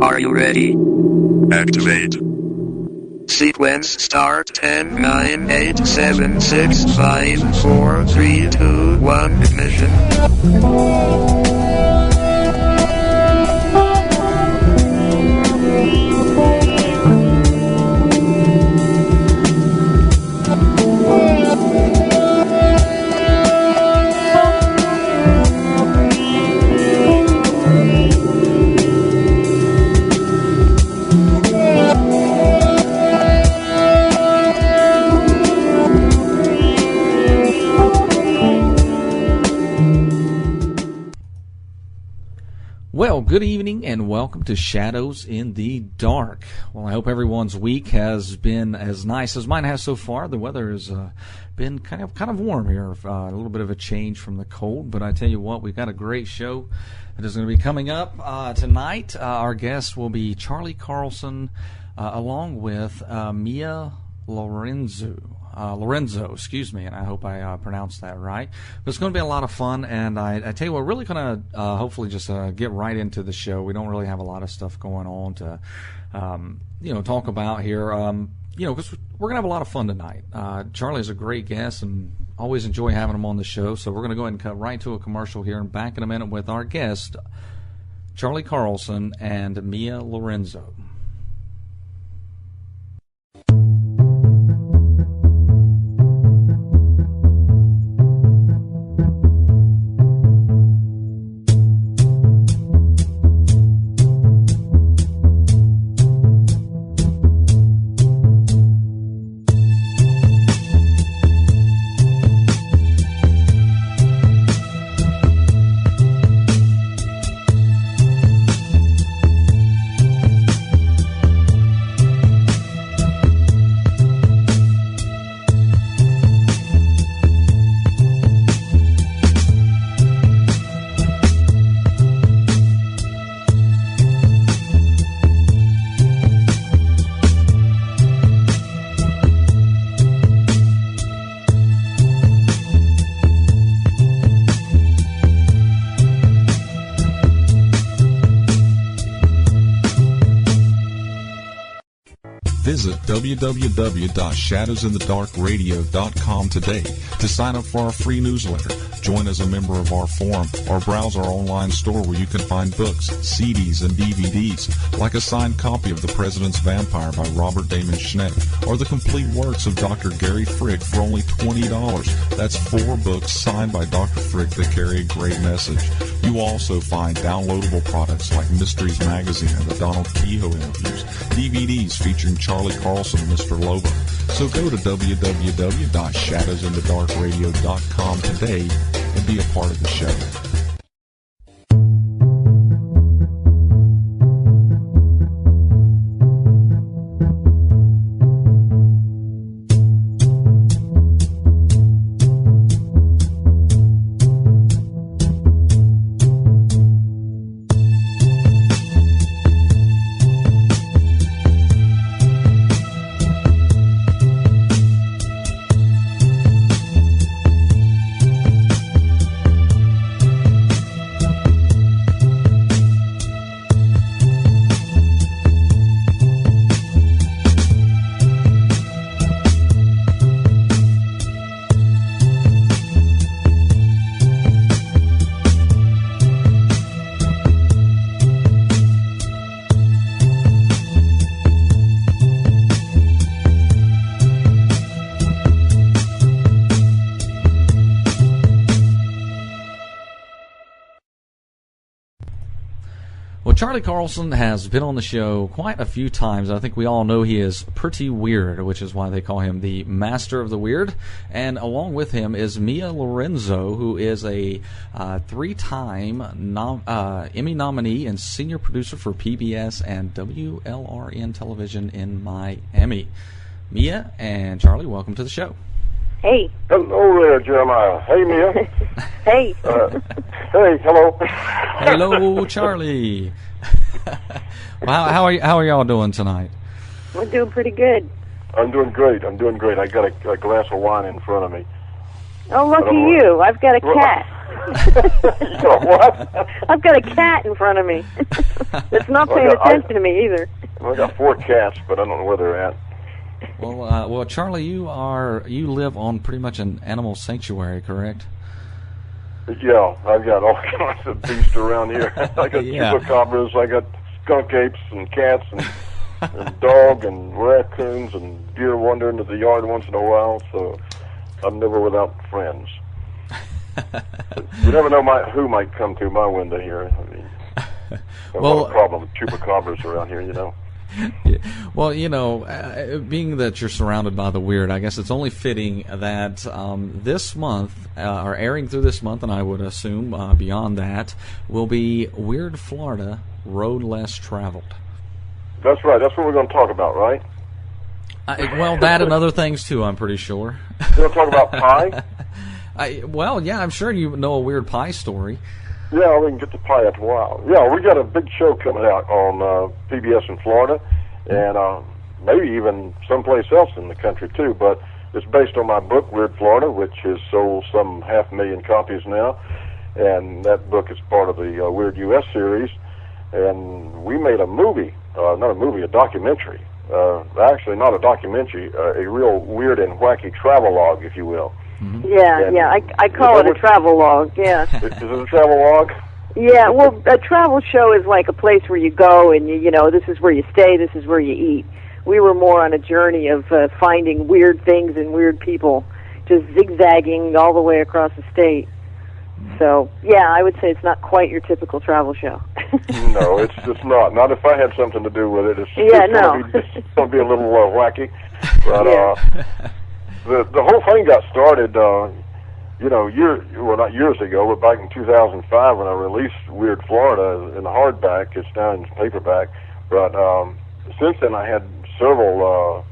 Are you ready? Activate. Sequence start. 10, 9, 8, 7, 6, 5, 4, 3, 2, 1, ignition. Well, good evening and welcome to Shadows in the Dark. Well, I hope everyone's week has been as nice as mine has so far. The weather has been kind of warm here, a little bit of a change from the cold. But I tell you what, we've got a great show that is going to be coming up tonight. Our guest will be Charlie Carlson, along with Mia Lorenzo, and I hope I pronounced that right. But it's going to be a lot of fun, and I tell you what, we're really going to hopefully just get right into the show. We don't really have a lot of stuff going on to, talk about here, because we're going to have a lot of fun tonight. Charlie's a great guest, and always enjoy having him on the show, so we're going to go ahead and cut right to a commercial here, and back in a minute with our guest, Charlie Carlson and Mia Lorenzo. Visit www.shadowsinthedarkradio.com today to sign up for our free newsletter, join as a member of our forum, or browse our online store where you can find books, CDs, and DVDs, like a signed copy of The President's Vampire by Robert Damon Schneck, or the complete works of Dr. Gary Frick for only $20. That's 4 books signed by Dr. Frick that carry a great message. You will also find downloadable products like Mysteries Magazine and the Donald Kehoe interviews, DVDs featuring Charlie Carlson and Mr. Lobo. So go to www.shadowsinthedarkradio.com today and be a part of the show. Charlie Carlson has been on the show quite a few times. I think we all know he is pretty weird, which is why they call him the Master of the Weird. And along with him is Mia Lorenzo, who is a 3-time Emmy nominee and senior producer for PBS and WLRN television in Miami. Mia and Charlie, welcome to the show. Hey. Hello there, Jeremiah. Hey, Mia. Hey. Hey, hello. Hello, Charlie. Well, how are y'all doing tonight? We're doing pretty good. I'm doing great. I got a glass of wine in front of me. Oh, lucky you. I've got a cat. You know what? I've got a cat in front of me. It's not paying attention to me either. I got 4 cats, but I don't know where they're at. Well, Charlie, you live on pretty much an animal sanctuary, correct? Yeah, I've got all kinds of beasts around here. I got Yeah. chupacabras, I got skunk apes and cats and dog and raccoons and deer wander into the yard once in a while, so I'm never without friends. You never know who might come through my window here. I mean, I've got a problem with chupacabras around here, you know. Yeah. Well, being that you're surrounded by the weird, I guess it's only fitting that this month, or airing through this month, and I would assume beyond that, will be Weird Florida, Road Less Traveled. That's right. That's what we're going to talk about, right? Well, that and other things, too, I'm pretty sure. We're going to talk about pie? Yeah, I'm sure you know a weird pie story. Yeah, we can get to pie after a while. Yeah, we got a big show coming out on PBS in Florida, and maybe even someplace else in the country, too. But it's based on my book, Weird Florida, which has sold some 500,000 copies now. And that book is part of the Weird U.S. series. And we made a movie, not a movie, a documentary. Actually, not a documentary, a real weird and wacky travelogue, if you will. Yeah, I call it a travel log, yeah. Is it a travel log? Yeah, well, a travel show is like a place where you go and, this is where you stay, this is where you eat. We were more on a journey of finding weird things and weird people, just zigzagging all the way across the state. So, yeah, I would say it's not quite your typical travel show. No, it's not. Not if I had something to do with it. It's going to be a little wacky. But the whole thing got started, not years ago, but back in 2005 when I released Weird Florida in the hardback. It's now in paperback. But since then, I had several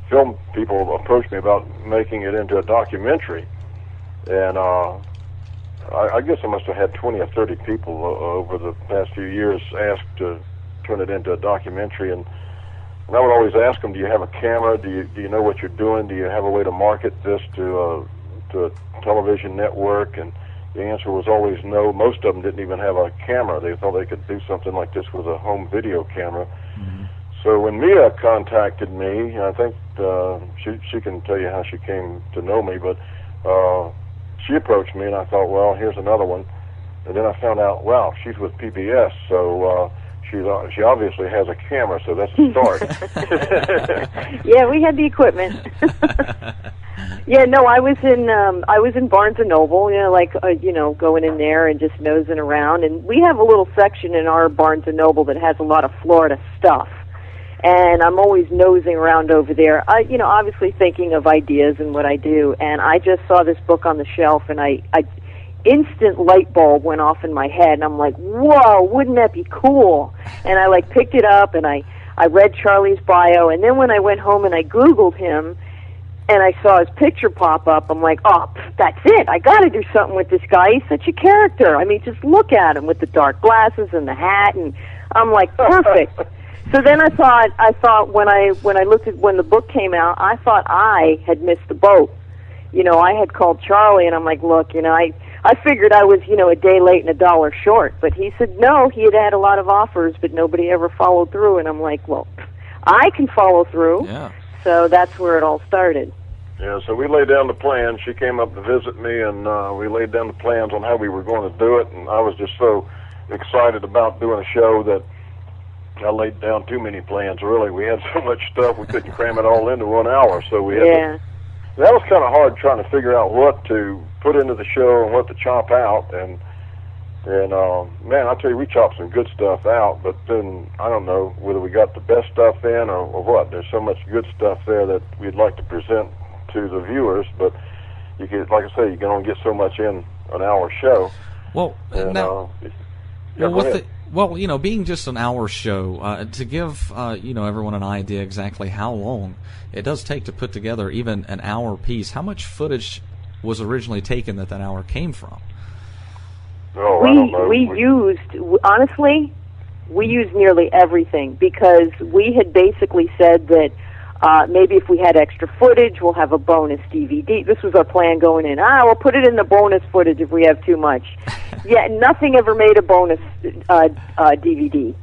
film people approach me about making it into a documentary. And I guess I must have had 20 or 30 people over the past few years ask to turn it into a documentary. And I would always ask them, do you have a camera? Do you know what you're doing? Do you have a way to market this to a television network? And the answer was always no. Most of them didn't even have a camera. They thought they could do something like this with a home video camera. Mm-hmm. So when Mia contacted me, I think she can tell you how she came to know me, but she approached me, and I thought, well, here's another one. And then I found out, wow, she's with PBS, so she obviously has a camera, so that's a start. Yeah, we had the equipment. Yeah, no, I was in Barnes and Noble, going in there and just nosing around. And we have a little section in our Barnes and Noble that has a lot of Florida stuff. And I'm always nosing around over there, obviously thinking of ideas and what I do. And I just saw this book on the shelf, and I instant light bulb went off in my head, and I'm like, whoa, wouldn't that be cool? And I picked it up, and I read Charlie's bio, and then when I went home and I Googled him, and I saw his picture pop up, I'm like, oh, that's it. I got to do something with this guy. He's such a character. I mean, just look at him with the dark glasses and the hat, and I'm like, perfect. So then I thought when I looked at when the book came out, I thought I had missed the boat. I had called Charlie, and I'm like, look, I figured I was, a day late and $1 short. But he said no, he had had a lot of offers, but nobody ever followed through. And I'm like, well, I can follow through. Yeah. So that's where it all started. Yeah, so we laid down the plans. She came up to visit me, and we laid down the plans on how we were going to do it. And I was just so excited about doing a show that I laid down too many plans, really. We had so much stuff, we couldn't cram it all into 1 hour. So we had to, that was kind of hard trying to figure out what to put into the show and what to chop out. And man, I tell you, we chopped some good stuff out, but then I don't know whether we got the best stuff in or what. There's so much good stuff there that we'd like to present to the viewers, but you can, like I say, you can only get so much in an hour show. Well, and, now, being just an hour show, to give everyone an idea exactly how long it does take to put together even an hour piece. How much footage was originally taken that hour came from? Oh, I don't know. We used nearly everything, because we had basically said that Maybe if we had extra footage, we'll have a bonus DVD. This was our plan going in. We'll put it in the bonus footage if we have too much. Yeah, nothing ever made a bonus DVD.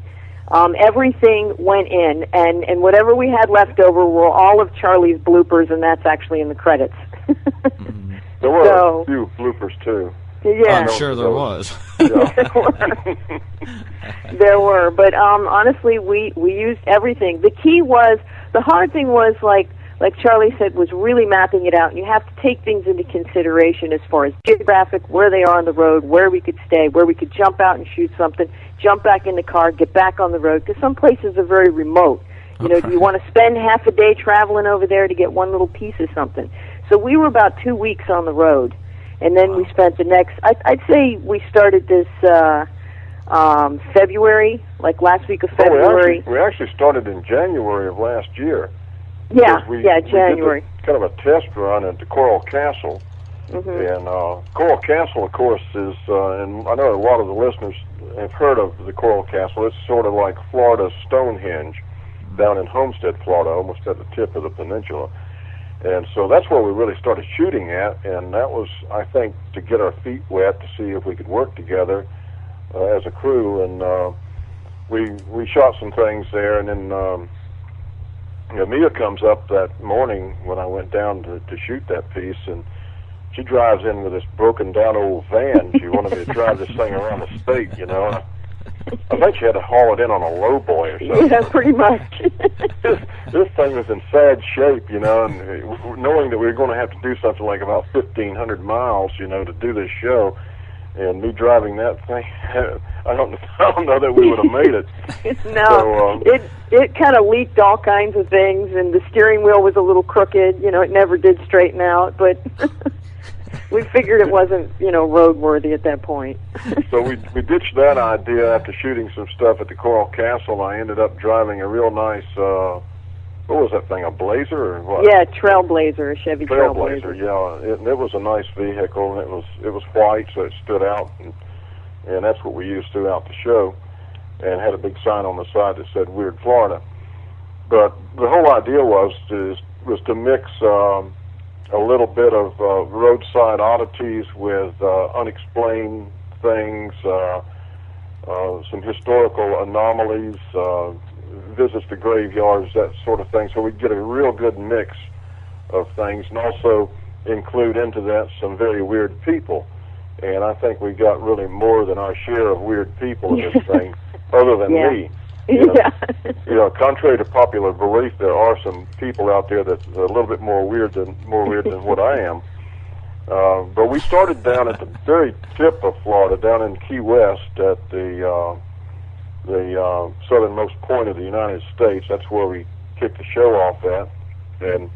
Everything went in, and whatever we had left over were all of Charlie's bloopers, and that's actually in the credits. There were a few bloopers, too. Yeah. I'm sure there was. There were, but honestly, we used everything. The key was, the hard thing was, like Charlie said, was really mapping it out. And you have to take things into consideration as far as geographic, where they are on the road, where we could stay, where we could jump out and shoot something, jump back in the car, get back on the road, because some places are very remote. You know, do you want to spend half a day traveling over there to get one little piece of something? So we were about 2 weeks on the road. And then we spent the next, I'd say we started this February, like last week of February. We actually started in January of last year. Yeah, January. We did kind of a test run at the Coral Castle. Mm-hmm. And Coral Castle, of course, is, and I know a lot of the listeners have heard of the Coral Castle. It's sort of like Florida's Stonehenge down in Homestead, Florida, almost at the tip of the peninsula. And so that's where we really started shooting at, and that was, I think, to get our feet wet to see if we could work together as a crew. And we shot some things there, and then Mia comes up that morning when I went down to shoot that piece, and she drives in with this broken down old van. She wanted me to drive this thing around the state, you know. I think she had to haul it in on a lowboy or something. Yeah, pretty much. This thing was in sad shape, you know, and knowing that we were going to have to do something like about 1,500 miles, you know, to do this show, and me driving that thing, I don't know that we would have made it. No, so, it kind of leaked all kinds of things, and the steering wheel was a little crooked. You know, it never did straighten out, but we figured it wasn't, you know, roadworthy at that point. So we ditched that idea after shooting some stuff at the Coral Castle. I ended up driving a real nice, what was that thing, a Blazer or what? Yeah, Trailblazer, a Chevy Trailblazer. Yeah, it was a nice vehicle, and it was white, so it stood out, and that's what we used throughout the show, and had a big sign on the side that said Weird Florida. But the whole idea was to mix a little bit of roadside oddities with unexplained things, some historical anomalies, visits to graveyards, that sort of thing. So we get a real good mix of things, and also include into that some very weird people. And I think we got really more than our share of weird people in this thing, other than me. You know, contrary to popular belief, there are some people out there that are a little bit more weird than what I am. But we started down at the very tip of Florida, down in Key West, at the southernmost point of the United States. That's where we kicked the show off at, and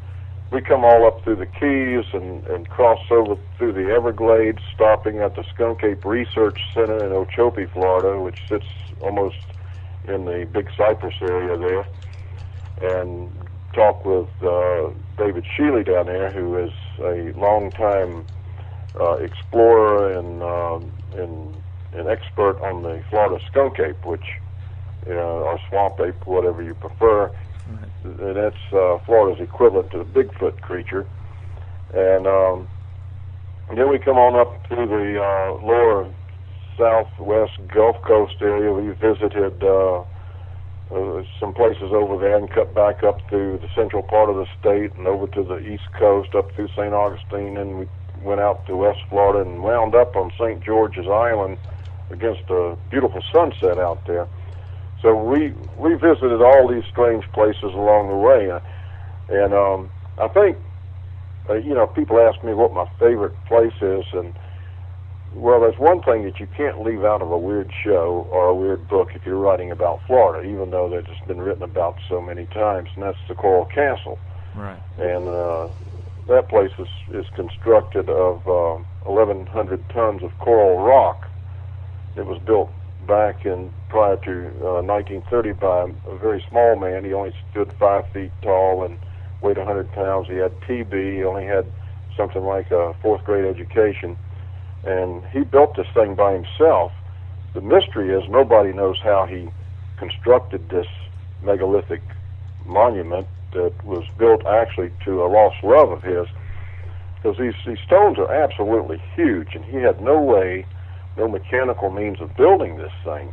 we come all up through the Keys and cross over through the Everglades, stopping at the Skunk Ape Research Center in Okeechobee, Florida, which sits almost in the Big Cypress area there, and talk with David Shealy down there, who is a longtime explorer and expert on the Florida skunk ape, which or swamp ape, whatever you prefer. And that's Florida's equivalent to the Bigfoot creature. And then we come on up to the lower southwest Gulf Coast area. We visited some places over there and cut back up through the central part of the state and over to the east coast up through St. Augustine, and we went out to West Florida and wound up on St. George's Island against a beautiful sunset out there. So we visited all these strange places along the way, and I think people ask me what my favorite place is, and well, there's one thing that you can't leave out of a weird show or a weird book if you're writing about Florida, even though they've just been written about so many times, and that's the Coral Castle. Right. And that place is constructed of 1,100 tons of coral rock. It was built back prior to 1930 by a very small man. He only stood 5 feet tall and weighed 100 pounds. He had TB. He only had something like a 4th grade education. And he built this thing by himself. The mystery is nobody knows how he constructed this megalithic monument that was built actually to a lost love of his, because these stones are absolutely huge, and he had no mechanical means of building this thing.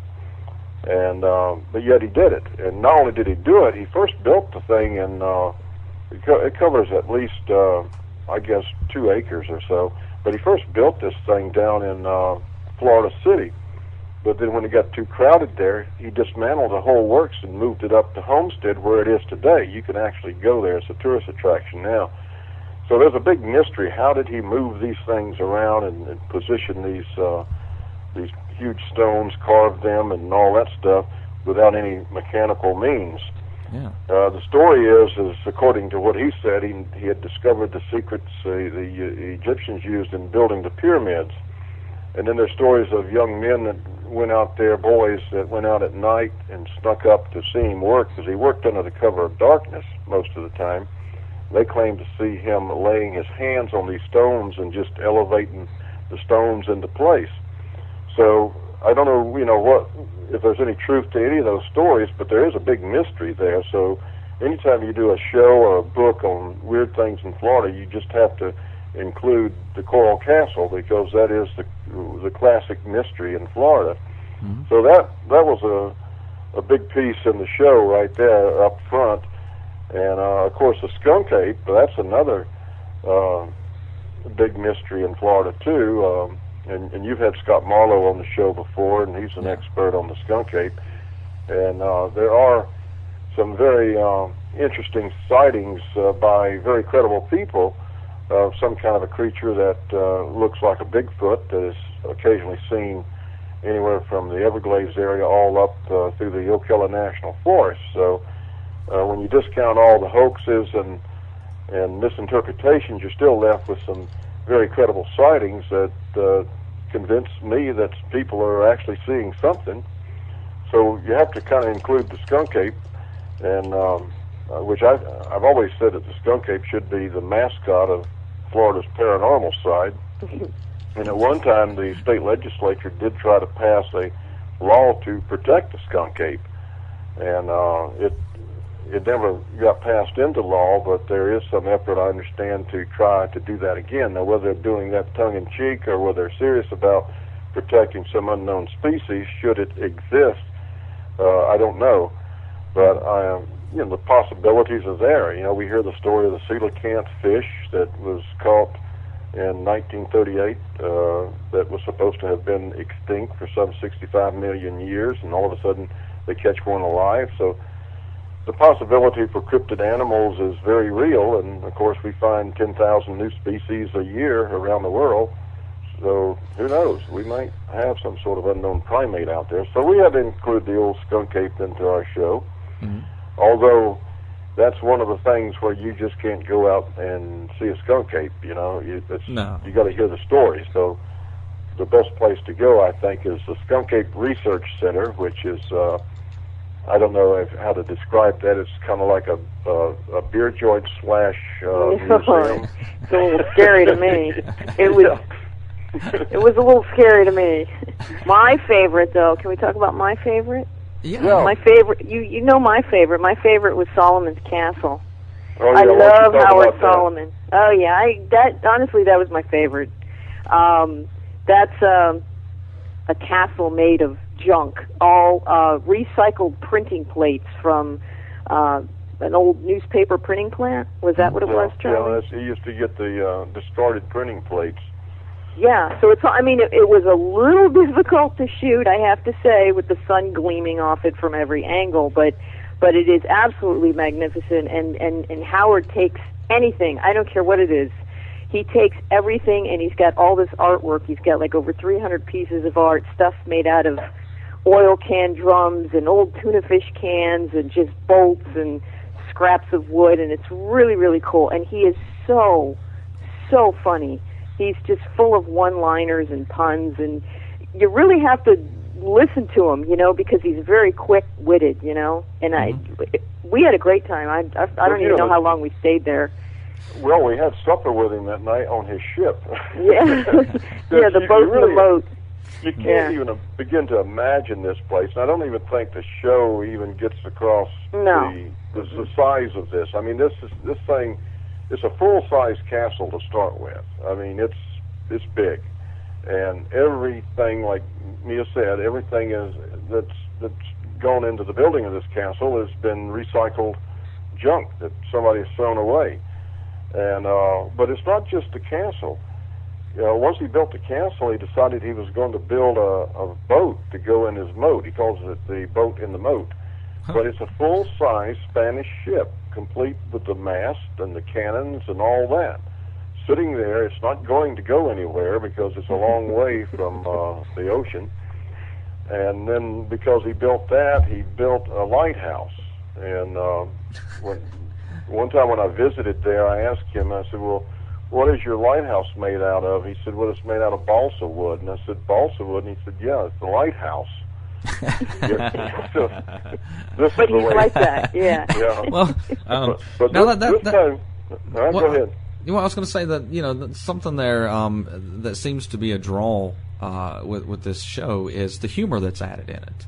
And but yet he did it. And not only did he do it, he first built the thing in, it covers at least, I guess, 2 acres or so. But he first built this thing down in Florida City. But then when it got too crowded there, he dismantled the whole works and moved it up to Homestead, where it is today. You can actually go there. It's a tourist attraction now. So there's a big mystery. How did he move these things around and position these huge stones, carve them, and all that stuff without any mechanical means? Yeah. The story is according to what he said, he had discovered the secrets the Egyptians used in building the pyramids. And then there's stories of young men that went out there, boys that went out at night and snuck up to see him work, because he worked under the cover of darkness most of the time. They claimed to see him laying his hands on these stones and just elevating the stones into place. So I don't know, what, if there's any truth to any of those stories, but there is a big mystery there. So anytime you do a show or a book on weird things in Florida, you just have to include the Coral Castle, because that is the classic mystery in Florida. Mm-hmm. So that was a big piece in the show right there up front. And of course the Skunk Ape, that's another big mystery in Florida too. And you've had Scott Marlowe on the show before, and he's an expert on the Skunk Ape. And there are some very interesting sightings by very credible people of some kind of a creature that looks like a Bigfoot that is occasionally seen anywhere from the Everglades area all up through the Ocala National Forest. So when you discount all the hoaxes and misinterpretations, you're still left with some very credible sightings that convince me that people are actually seeing something. So you have to kind of include the Skunk Ape, and which I've always said that the Skunk Ape should be the mascot of Florida's paranormal side. And at one time, the state legislature did try to pass a law to protect the Skunk Ape, and it never got passed into law, but there is some effort, I understand, to try to do that again. Now, whether they're doing that tongue-in-cheek or whether they're serious about protecting some unknown species, should it exist, I don't know. But the possibilities are there. We hear the story of the coelacanth fish that was caught in 1938 that was supposed to have been extinct for some 65 million years, and all of a sudden they catch one alive. So the possibility for cryptid animals is very real, and of course we find 10,000 new species a year around the world. So who knows? We might have some sort of unknown primate out there. So we had to include the old Skunk Ape into our show. Mm-hmm. Although that's one of the things where you just can't go out and see a skunk ape. You got to hear the story. So the best place to go, I think, is the Skunk Ape Research Center, which is I don't know how to describe that. It's kind of like a beer joint / museum. It's a little scary to me. It was a little scary to me. My favorite, though, can we talk about my favorite? Yeah. My favorite, you know my favorite. My favorite was Solomon's Castle. Oh, yeah, I love Howard Solomon. Oh yeah, honestly that was my favorite. That's a castle made of junk, all recycled printing plates from an old newspaper printing plant. Was that what it was, Charlie? Yeah, he used to get the discarded printing plates. Yeah, so it was a little difficult to shoot, I have to say, with the sun gleaming off it from every angle, but it is absolutely magnificent, and Howard takes anything, I don't care what it is, he takes everything, and he's got all this artwork. He's got like over 300 pieces of art, stuff made out of oil can drums and old tuna fish cans and just bolts and scraps of wood, and it's really, really cool, and he is so funny. He's just full of one-liners and puns, and you really have to listen to him, because he's very quick-witted, And we had a great time. I don't even know how long we stayed there. Well, we had supper with him that night on his ship. Yeah, yeah, the boat. You can't even begin to imagine this place. And I don't even think the show even gets across the size of this. I mean, this thing, it's a full-size castle to start with. I mean, it's big, and everything, like Mia said, everything that's gone into the building of this castle has been recycled junk that somebody has thrown away. And but it's not just the castle. Once he built the castle, he decided he was going to build a boat to go in his moat. He calls it the boat in the moat. But it's a full-size Spanish ship, complete with the mast and the cannons and all that. Sitting there, it's not going to go anywhere because it's a long way from the ocean. And then because he built that, he built a lighthouse. And one time when I visited there, I asked him, I said, well, what is your lighthouse made out of? He said, well, it's made out of balsa wood. And I said, balsa wood? And he said, yeah, it's the lighthouse. But he's like that, yeah. Well, but now this time, go ahead. Well, I was going to say that, something there that seems to be a draw with this show is the humor that's added in it.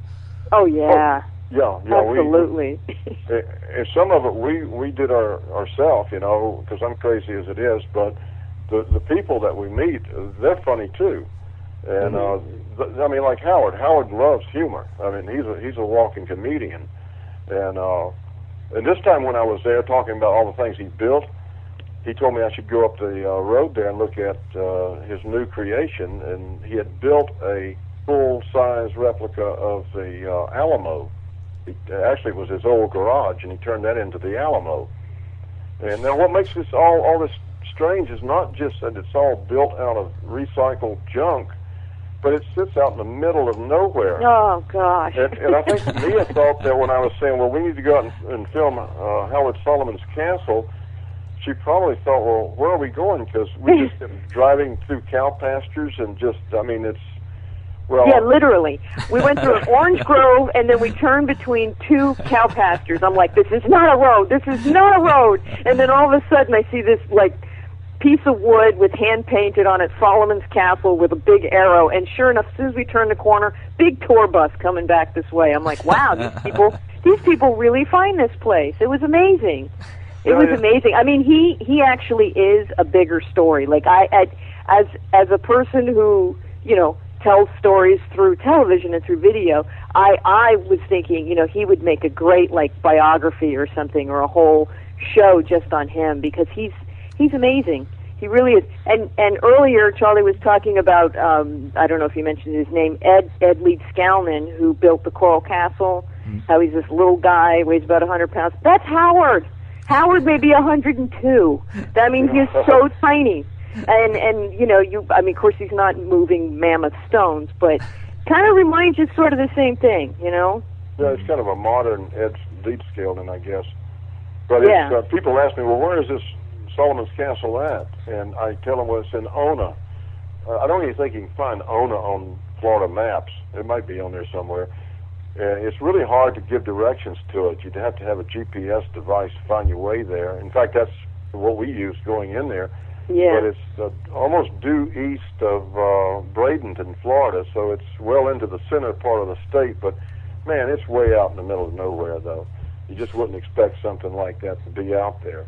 Oh, yeah. Yeah, absolutely. And some of it we did ourselves, because I'm crazy as it is. But the people that we meet, they're funny too. And I mean, like Howard. Howard loves humor. I mean, he's a walking comedian. And this time when I was there talking about all the things he built, he told me I should go up the road there and look at his new creation. And he had built a full-size replica of the Alamo. Actually, it was his old garage, and he turned that into the Alamo. And now what makes this all this strange is not just that it's all built out of recycled junk, but it sits out in the middle of nowhere. Oh, gosh. And I think Mia thought that when I was saying, well, we need to go out and film Howard Solomon's castle, she probably thought, well, where are we going? Because we just kept driving through cow pastures and just, I mean, it's, well, yeah, literally. We went through an orange grove, and then we turned between two cow pastures. I'm like, this is not a road. This is not a road. And then all of a sudden, I see this, piece of wood with hand-painted on it, Solomon's Castle with a big arrow. And sure enough, as soon as we turned the corner, big tour bus coming back this way. I'm like, wow, these people really find this place. It was amazing. It was amazing. I mean, he actually is a bigger story. Like, as a person who, tells stories through television and through video, I was thinking, he would make a great biography or something, or a whole show just on him, because he's amazing. He really is. And earlier Charlie was talking about I don't know if you mentioned his name, Ed Leeds Scalman, who built the Coral Castle. How he's this little guy, weighs about 100 pounds. That's Howard. Howard may be 102. That means he's so tiny. And of course he's not moving mammoth stones, but kind of reminds you sort of the same thing, Yeah, it's kind of a modern Ed Leeds Scalman, I guess. But it's, people ask me, well, where is this Solomon's Castle at? And I tell them, well, it's in Ona. I don't even think you can find Ona on Florida maps. It might be on there somewhere. It's really hard to give directions to it. You'd have to have a GPS device to find your way there. In fact, that's what we used going in there. Yeah. But it's almost due east of Bradenton, Florida, so it's well into the center part of the state. But, man, it's way out in the middle of nowhere, though. You just wouldn't expect something like that to be out there.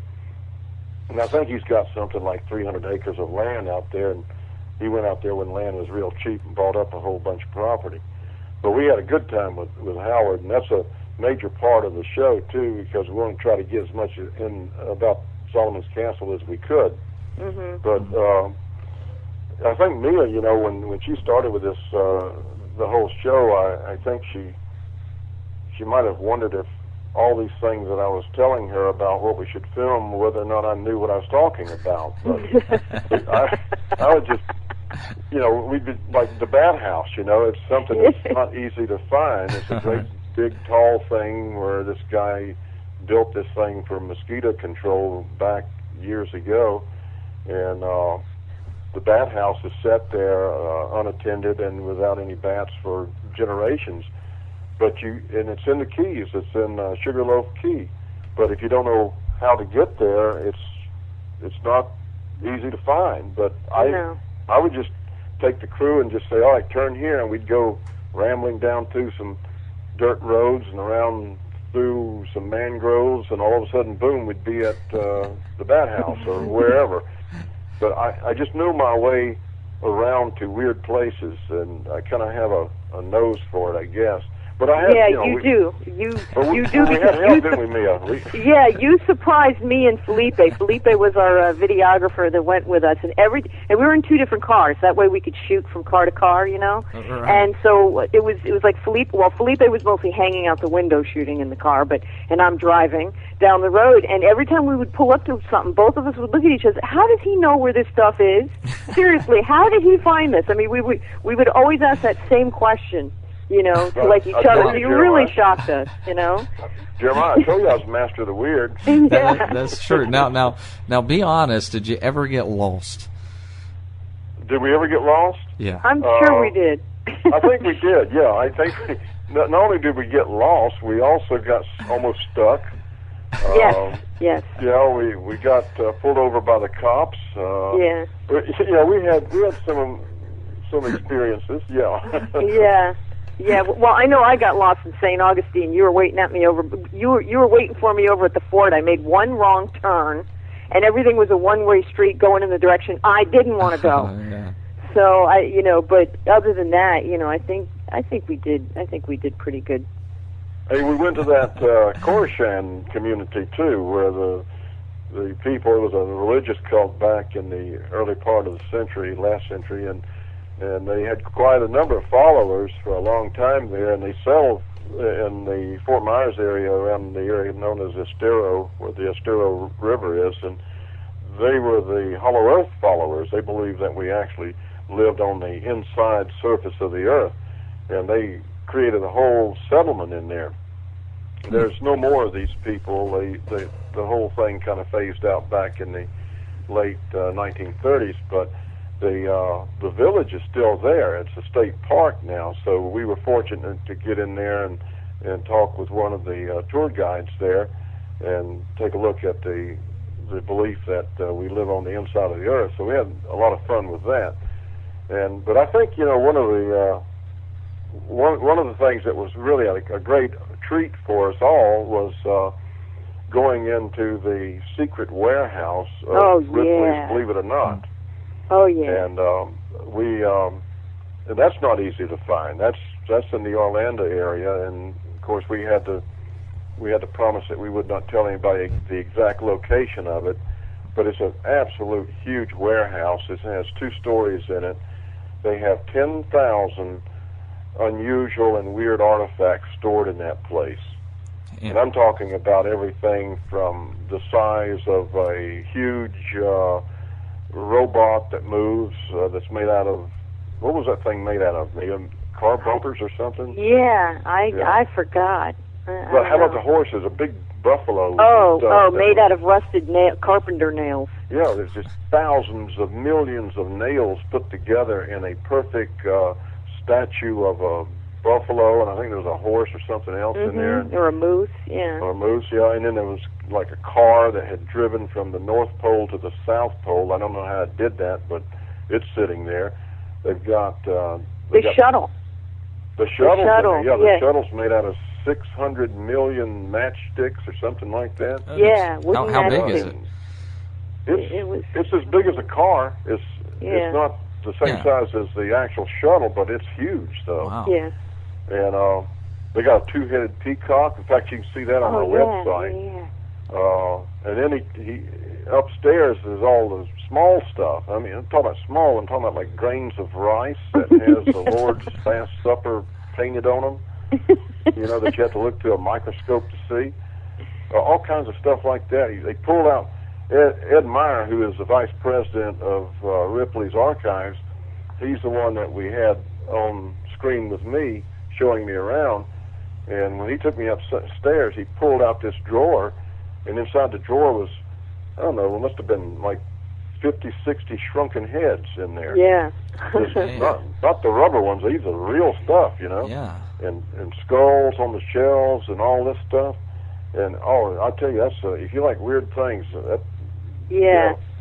And I think he's got something like 300 acres of land out there, and he went out there when land was real cheap and bought up a whole bunch of property. But we had a good time with Howard, and that's a major part of the show, too, because we want to try to get as much in about Solomon's Castle as we could. Mm-hmm. But I think Mia, when she started with this, the whole show, I think she might have wondered if all these things that I was telling her about what we should film, whether or not I knew what I was talking about. But I would just, we'd be like the Bat House, it's something that's not easy to find. It's a great, big, tall thing where this guy built this thing for mosquito control back years ago. And the Bat House is set there unattended and without any bats for generations. But and it's in the Keys. It's in Sugarloaf Key. But if you don't know how to get there, it's not easy to find. But I would just take the crew and just say, all right, turn here, and we'd go rambling down through some dirt roads and around through some mangroves, and all of a sudden, boom, we'd be at the bat house or wherever. But I just knew my way around to weird places, and I kind of have a nose for it, I guess. But I had, you do. You do. We had help, didn't we, Mia? Yeah, you surprised me and Felipe. Felipe was our videographer that went with us, and we were in two different cars. That way we could shoot from car to car, Right. And so it was like Felipe. Well, Felipe was mostly hanging out the window shooting in the car, and I'm driving down the road. And every time we would pull up to something, both of us would look at each other. How does he know where this stuff is? Seriously, how did he find this? I mean, we would always ask that same question. To like each other. You really shocked us, Jeremiah, I told you I was master of the weird. Yeah. That's true. Now, be honest. Did you ever get lost? Did we ever get lost? Yeah. I'm sure we did. I think we did. Yeah, I think not only did we get lost, we also got almost stuck. Yes. Yeah, we got pulled over by the cops. Yeah. We had some experiences. Yeah. Yeah. Yeah, well, I know I got lost in St. Augustine. You were waiting at me over. You were waiting for me over at the fort. I made one wrong turn, and everything was a one-way street going in the direction I didn't want to go. Yeah. So but other than that, I think we did pretty good. Hey, we went to that Khorasan community too, where the people, it was a religious cult back in the early part of the last century, and they had quite a number of followers for a long time there, and they settled in the Fort Myers area, around the area known as Estero, where the Estero River is, and they were the Hollow Earth followers. They believed that we actually lived on the inside surface of the earth, and they created a whole settlement in there. There's no more of these people. The whole thing kind of phased out back in the late 1930s, but the village is still there. It's a state park now, so we were fortunate to get in there and talk with one of the tour guides there and take a look at the belief that we live on the inside of the earth. So we had a lot of fun with that. But I think one of the things that was really a great treat for us all was going into the secret warehouse of Ripley's Believe It or Not. Oh yeah. And and that's not easy to find. That's in the Orlando area, and of course we had to promise that we would not tell anybody the exact location of it. But it's an absolute huge warehouse. It has 2 stories in it. They have 10,000 unusual and weird artifacts stored in that place. Yeah. And I'm talking about everything from the size of a huge robot that moves, that's made out of, what was that thing made out of? Car bumpers or something? Yeah, I forgot. Well, how about the horses? A big buffalo. Made out of rusted carpenter nails. Yeah, there's just thousands of millions of nails put together in a perfect statue of a buffalo, and I think there was a horse or something else in there. Or a moose, yeah. Or a moose, yeah. And then there was like a car that had driven from the North Pole to the South Pole. I don't know how it did that, but it's sitting there. They've got shuttle. The shuttle. Yeah, the yeah. shuttle's made out of 600 million matchsticks or something like that. Yeah. How big is it? It's as big as a car. It's not the same size as the actual shuttle, but it's huge, though. Wow. Yeah. And they got a 2-headed peacock. In fact, you can see that on our website. Yeah. And then he upstairs is all the small stuff. I mean, I'm talking about small. I'm talking about like grains of rice that has the Lord's Last Supper painted on them. That you have to look through a microscope to see. All kinds of stuff like that. They pulled out Ed Meyer, who is the vice president of Ripley's Archives. He's the one that we had on screen with me, showing me around. And when he took me upstairs, he pulled out this drawer, and inside the drawer was, I don't know, it must have been like 50, 60 shrunken heads in there. Yeah. not the rubber ones. These are real stuff, Yeah. And skulls on the shelves and all this stuff. And I tell you, that's if you like weird things.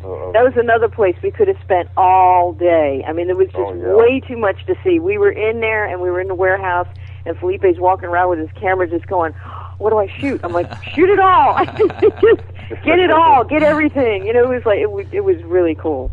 That was another place we could have spent all day. I mean, there was just way too much to see. We were in there, and we were in the warehouse, and Felipe's walking around with his camera just going, what do I shoot? I'm like, shoot it all. Just get it all. Get everything. You know, it was like, it was really cool.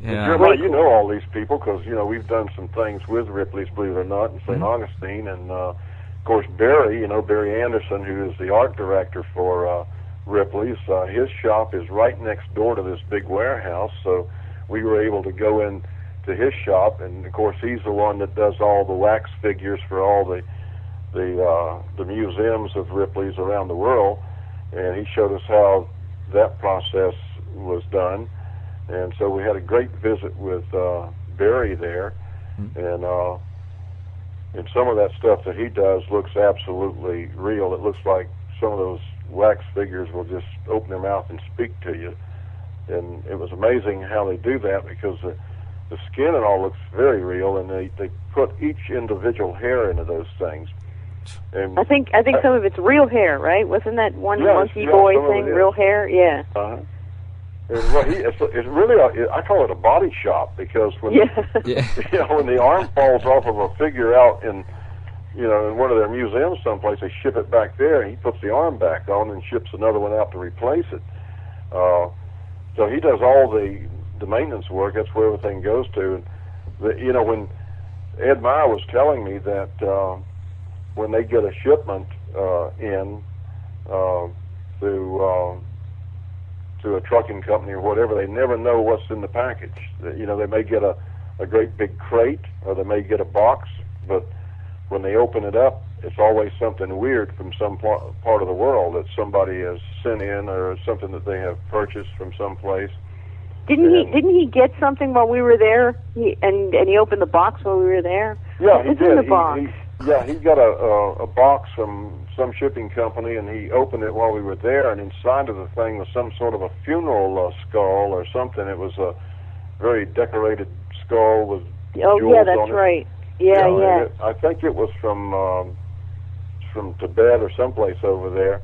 Yeah. Jeremiah, you know all these people because, you know, we've done some things with Ripley's, believe it or not, in St. Augustine. And, of course, Barry, Barry Anderson, who is the art director for Ripley's, his shop is right next door to this big warehouse. So we were able to go in to his shop. And, of course, he's the one that does all the wax figures for all the museums of Ripley's around the world. And he showed us how that process was done. And so we had a great visit with Barry there, and some of that stuff that he does looks absolutely real. It looks like some of those wax figures will just open their mouth and speak to you. And it was amazing how they do that because the skin and all looks very real, and they put each individual hair into those things. And I think some of it's real hair, right? Wasn't that one Monkey Boy thing, real hair? Yeah. It's really I call it a body shop because when when the arm falls off of a figure out in one of their museums someplace, they ship it back there, and he puts the arm back on and ships another one out to replace it. So he does all the maintenance work. That's where everything goes to. And when Ed Meyer was telling me that when they get a shipment in to a trucking company or whatever, they never know what's in the package. They may get a great big crate, or they may get a box, but when they open it up, it's always something weird from some part of the world that somebody has sent in, or something that they have purchased from someplace. Didn't he get something while we were there? He opened the box while we were there? Yeah, he did. In the box? He got a box from some shipping company, and he opened it while we were there, and inside of the thing was some sort of a funeral skull or something. It was a very decorated skull with jewels on it. That's right. Yeah. I think it was from Tibet or someplace over there.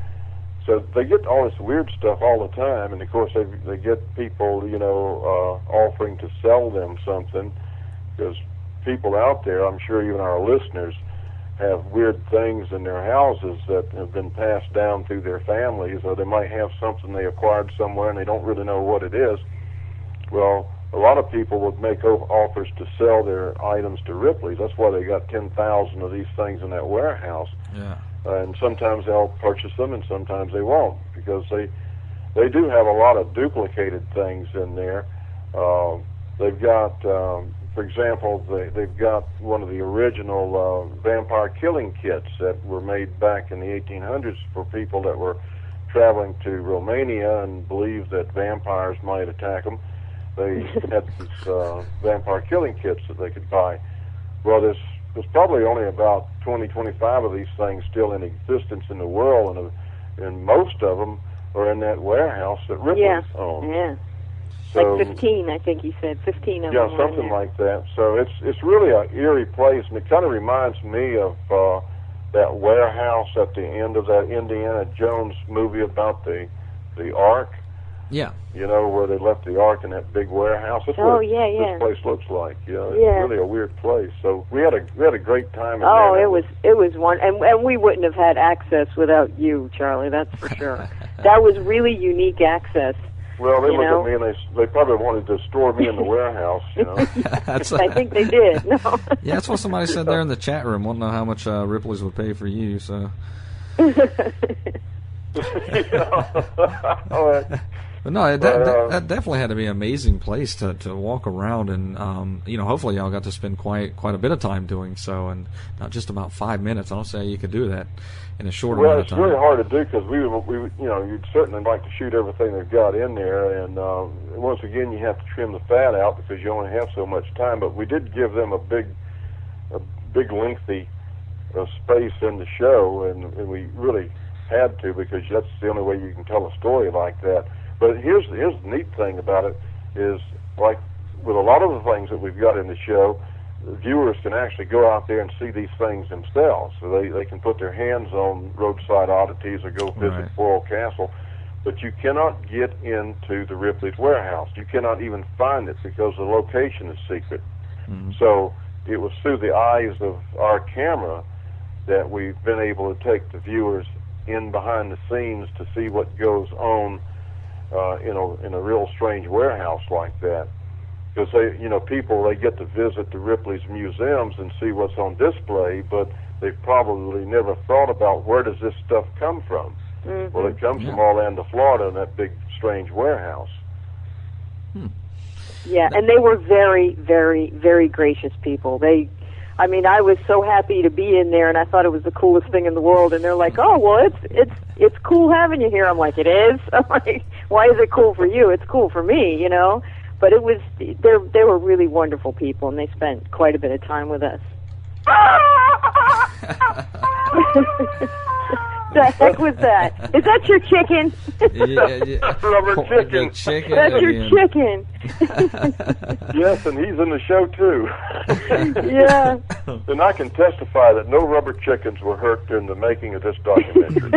So they get all this weird stuff all the time, and of course they get people, offering to sell them something, because people out there, I'm sure even our listeners, have weird things in their houses that have been passed down through their families, or they might have something they acquired somewhere and they don't really know what it is. Well, a lot of people would make offers to sell their items to Ripley's. That's why they got 10,000 of these things in that warehouse. Yeah. And sometimes they'll purchase them, and sometimes they won't, because they do have a lot of duplicated things in there. They've got, for example, they've got one of the original vampire killing kits that were made back in the 1800s for people that were traveling to Romania and believed that vampires might attack them. They had these vampire killing kits that they could buy. Well, there's probably only about 20, 25 of these things still in existence in the world, and most of them are in that warehouse that Ripley's owns. Yeah. So, like 15, I think he said. 15 of them. Yeah, something like that. So it's really an eerie place, and it kind of reminds me of that warehouse at the end of that Indiana Jones movie about the Ark. Yeah. Where they left the Ark in that big warehouse. That's what this place looks like. It's really a weird place. So we had a great time in there. Oh, it was one, and we wouldn't have had access without you, Charlie. That's for sure. That was really unique access. Well, they looked at me and they probably wanted to store me in the warehouse. I think they did. No. Yeah, that's what somebody said there in the chat room. Want to know how much Ripley's would pay for you? So. But no, that definitely had to be an amazing place to walk around, and hopefully y'all got to spend quite a bit of time doing so, and not just about 5 minutes. I don't say you could do that in a short amount of time. Well, it's really hard to do because we you'd certainly like to shoot everything they've got in there, and once again you have to trim the fat out because you only have so much time. But we did give them a big lengthy space in the show, and we really had to, because that's the only way you can tell a story like that. But here's the neat thing about it is, like with a lot of the things that we've got in the show, the viewers can actually go out there and see these things themselves. So they can put their hands on Roadside Oddities or go visit Floral Castle. but you cannot get into the Ripley's warehouse. You cannot even find it because the location is secret. Mm-hmm. So it was through the eyes of our camera that we've been able to take the viewers in behind the scenes to see what goes on in a real strange warehouse like that. Because people, they get to visit the Ripley's museums and see what's on display, but they've probably never thought about where does this stuff come from. Mm-hmm. Well, it comes from Orlando, Florida, in that big, strange warehouse. Yeah, and they were very, very, very gracious people. I was so happy to be in there, and I thought it was the coolest thing in the world. And they're like, "Oh, well, it's cool having you here." I'm like, "It is." I'm like, "Why is it cool for you? It's cool for me, you know." But they were really wonderful people, and they spent quite a bit of time with us. The heck was that? Is that your chicken? Rubber chicken. Chicken. That's your chicken. Yes, and he's in the show too. Yeah. And I can testify that no rubber chickens were hurt during the making of this documentary.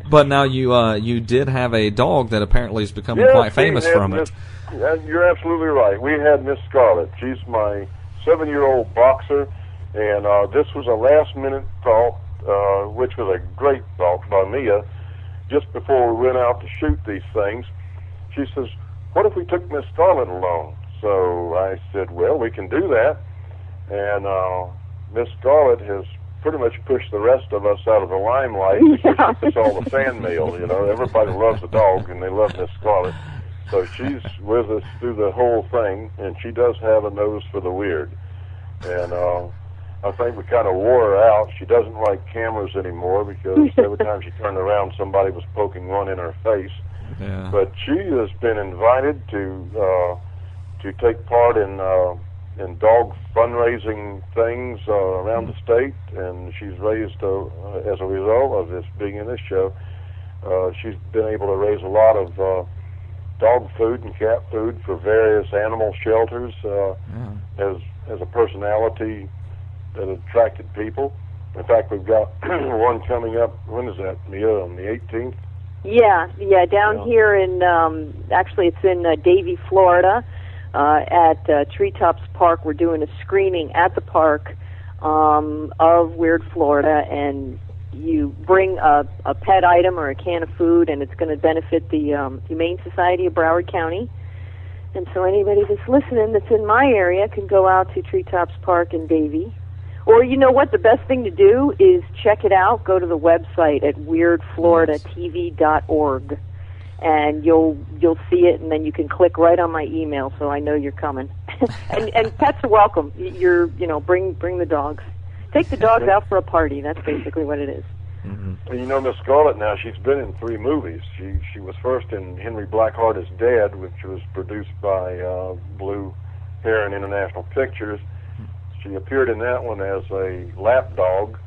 But now you did have a dog that apparently is becoming quite famous from it. You're absolutely right. We had Miss Scarlett. She's my 7-year-old boxer, and this was a last-minute thought, which was a great thought by Mia. Just before we went out to shoot these things, she says, "What if we took Miss Scarlett along?" So I said, "Well, we can do that." And Miss Scarlett has pretty much pushed the rest of us out of the limelight because she gets all the fan mail. Everybody loves the dog, and they love Miss Scarlett. So she's with us through the whole thing, and she does have a nose for the weird. And I think we kind of wore her out. She doesn't like cameras anymore because every time she turned around, somebody was poking one in her face. Yeah. But she has been invited to take part in dog fundraising things around the state, and she's raised, as a result of this being in this show, she's been able to raise a lot of dog food and cat food for various animal shelters as a personality that attracted people. In fact, we've got one coming up. When is that, Mia? On the 18th? Yeah, down here in, actually it's in Davie, Florida, at Treetops Park. We're doing a screening at the park of Weird Florida, and you bring a pet item or a can of food, and it's going to benefit the Humane Society of Broward County. And so anybody that's listening that's in my area can go out to Treetops Park in Davie. Or you know what? The best thing to do is check it out. Go to the website at weirdfloridatv.org, and you'll see it, and then you can click right on my email, so I know you're coming. and pets are welcome. Bring the dogs. Take the dogs out for a party. That's basically what it is. Mm-hmm. And Miss Scarlett now, she's been in 3 movies. She was first in Henry Blackheart is Dead, which was produced by Blue Heron International Pictures. She appeared in that one as a lap dog,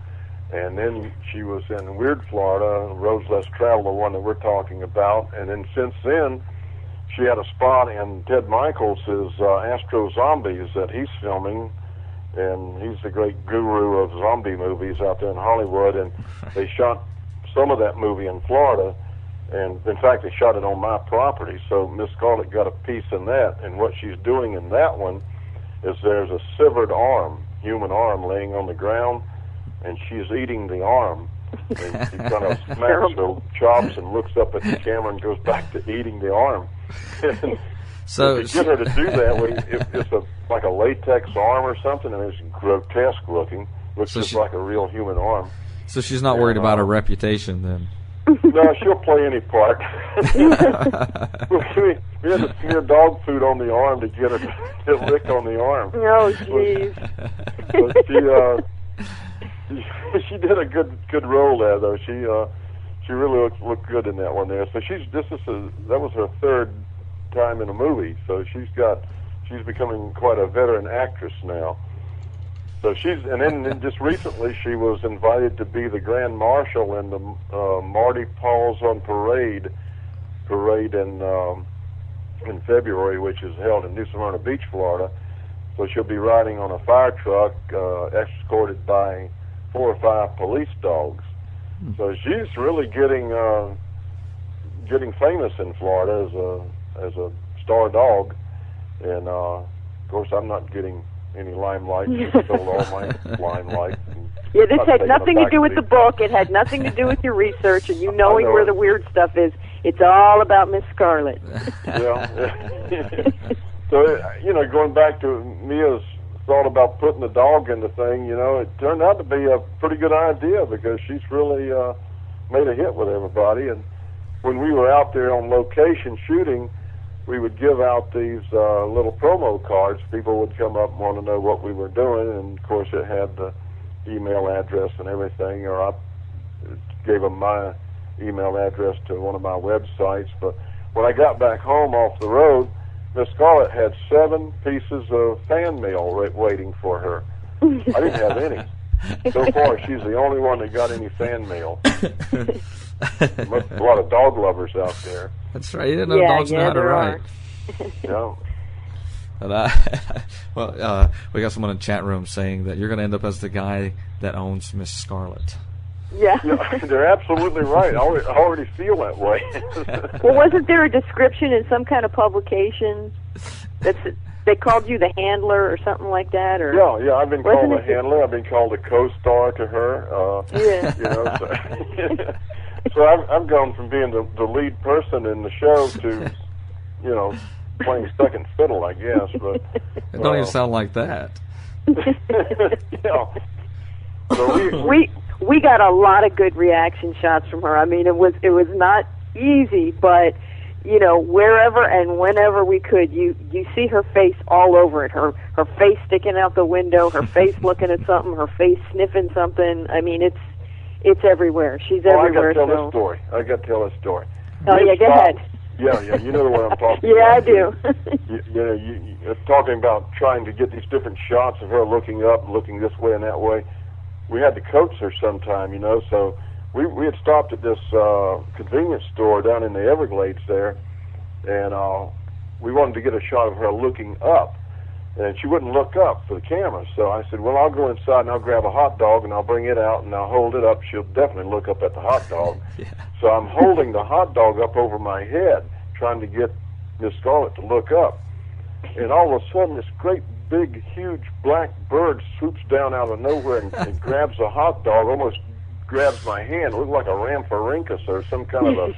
and then she was in Weird Florida, Roads Less Traveled, the one that we're talking about, and then since then, she had a spot in Ted Michaels' Astro Zombies that he's filming, and he's the great guru of zombie movies out there in Hollywood, and they shot some of that movie in Florida, and in fact, they shot it on my property, so Miss Scarlett got a piece in that, and what she's doing in that one is there's a severed arm, human arm, laying on the ground, and she's eating the arm. And she kind of smacks her chops and looks up at the camera and goes back to eating the arm. So to get her to do that, it's like a latex arm or something, and it's grotesque looking. Looks just like a real human arm. So she's not worried about her reputation then? No, she'll play any part. we had to smear dog food on the arm to get her to lick on the arm. Oh, jeez. But she did a good role there, though. She really looked good in that one there. So that was her 3rd time in a movie. So she's becoming quite a veteran actress now. So and then just recently she was invited to be the Grand Marshal in the Marty Paws on Parade in February, which is held in New Smyrna Beach, Florida. So she'll be riding on a fire truck, escorted by 4 or 5 police dogs. So she's really getting famous in Florida as a star dog, and of course I'm not getting any limelight. She stole all my limelight. Yeah, this had nothing to do with the book. It had nothing to do with your research and you knowing where the weird stuff is. It's all about Miss Scarlet. Yeah. So, going back to Mia's thought about putting the dog in the thing, it turned out to be a pretty good idea because she's really made a hit with everybody. And when we were out there on location shooting, we would give out these little promo cards. People would come up and want to know what we were doing, and of course it had the email address and everything, or I gave them my email address to one of my websites. But when I got back home off the road, Miss Scarlet had 7 pieces of fan mail waiting for her. I didn't have any. So far, she's the only one that got any fan mail. A lot of dog lovers out there. That's right. You didn't know dogs know how to write. Yeah. But we got someone in the chat room saying that you're going to end up as the guy that owns Miss Scarlet. Yeah. They're absolutely right. I already feel that way. Well, wasn't there a description in some kind of publication they called you the handler or something like that? Or Yeah. I've been called a handler. I've been called a co-star to her. Yeah. So I've gone from being the lead person in the show to, playing second fiddle, I guess. But it don't even sound like that. Yeah. So we got a lot of good reaction shots from her. I mean, it was not easy, but wherever and whenever we could, you see her face all over it. Her face sticking out the window, her face looking at something, her face sniffing something. I mean, it's everywhere. She's everywhere. I got to tell this story. Oh, yeah, go ahead. Yeah, you know the one I'm talking yeah, about. Yeah, I do. You're talking about trying to get these different shots of her looking up, looking this way and that way. We had to coach her sometime, so we had stopped at this convenience store down in the Everglades there, and we wanted to get a shot of her looking up, and she wouldn't look up for the camera. So I said, well, I'll go inside and I'll grab a hot dog and I'll bring it out and I'll hold it up. She'll definitely look up at the hot dog. Yeah. So I'm holding the hot dog up over my head, trying to get Miss Scarlet to look up. And all of a sudden, this great, big, huge black bird swoops down out of nowhere and grabs a hot dog, almost grabs my hand. It looked like a Rhamphorhynchus or some kind of a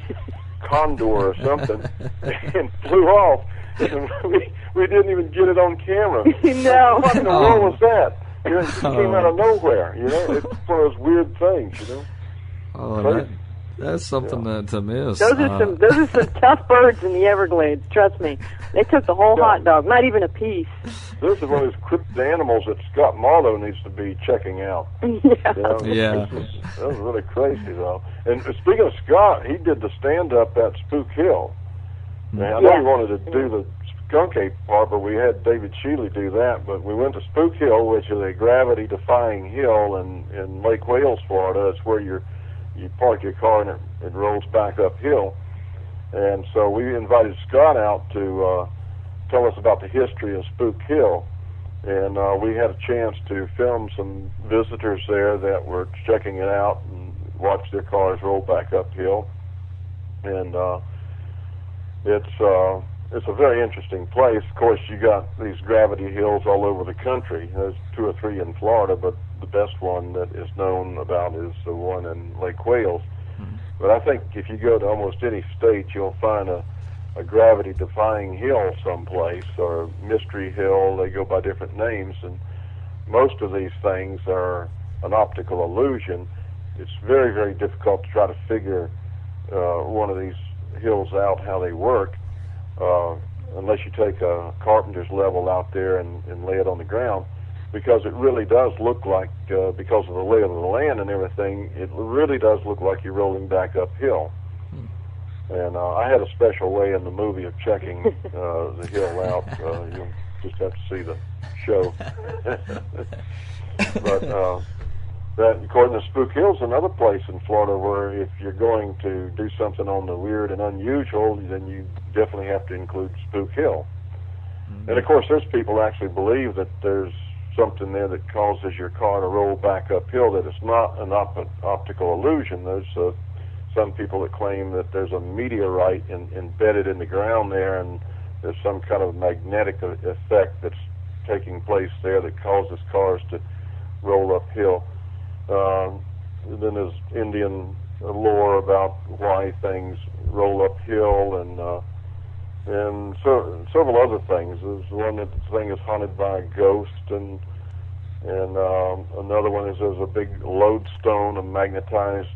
condor or something, and flew off. And we didn't even get it on camera. No. What in the world was that? It just came out of nowhere. It's one of those weird things. Oh, that's something to miss. Those are some tough birds in the Everglades. Trust me, they took the whole hot dog, not even a piece. This is one of those cryptid animals that Scott Marlowe needs to be checking out. Yeah. That was really crazy, though. And speaking of Scott, he did the stand-up at Spook Hill. Now, I know he wanted to do the Skunk Ape part, but we had David Shealy do that. But we went to Spook Hill, which is a gravity-defying hill in Lake Wales, Florida. It's where you park your car and it rolls back uphill. And so we invited Scott out to tell us about the history of Spook Hill. And we had a chance to film some visitors there that were checking it out and watch their cars roll back uphill. And it's a very interesting place. Of course, you got these gravity hills all over the country. There's 2 or 3 in Florida, but the best one that is known about is the one in Lake Wales. Mm-hmm. But I think if you go to almost any state, you'll find a gravity-defying hill someplace, or mystery hill. They go by different names, and most of these things are an optical illusion. It's very, very difficult to try to figure one of these hills out, how they work, unless you take a carpenter's level out there and lay it on the ground, because it really does look like, because of the lay of the land and everything, it really does look like you're rolling back uphill. And I had a special way in the movie of checking the hill out. You'll just have to see the show. But that, according to Spook Hill's another place in Florida where if you're going to do something on the weird and unusual, then you definitely have to include Spook Hill. Mm-hmm. And of course, there's people who actually believe that there's something there that causes your car to roll back uphill, that it's not an optical illusion. There's some people that claim that there's a meteorite embedded in the ground there, and there's some kind of magnetic effect that's taking place there that causes cars to roll uphill. Then there's Indian lore about why things roll uphill, and so several other things. There's one that the thing is haunted by a ghost, and another one is there's a big lodestone, a magnetized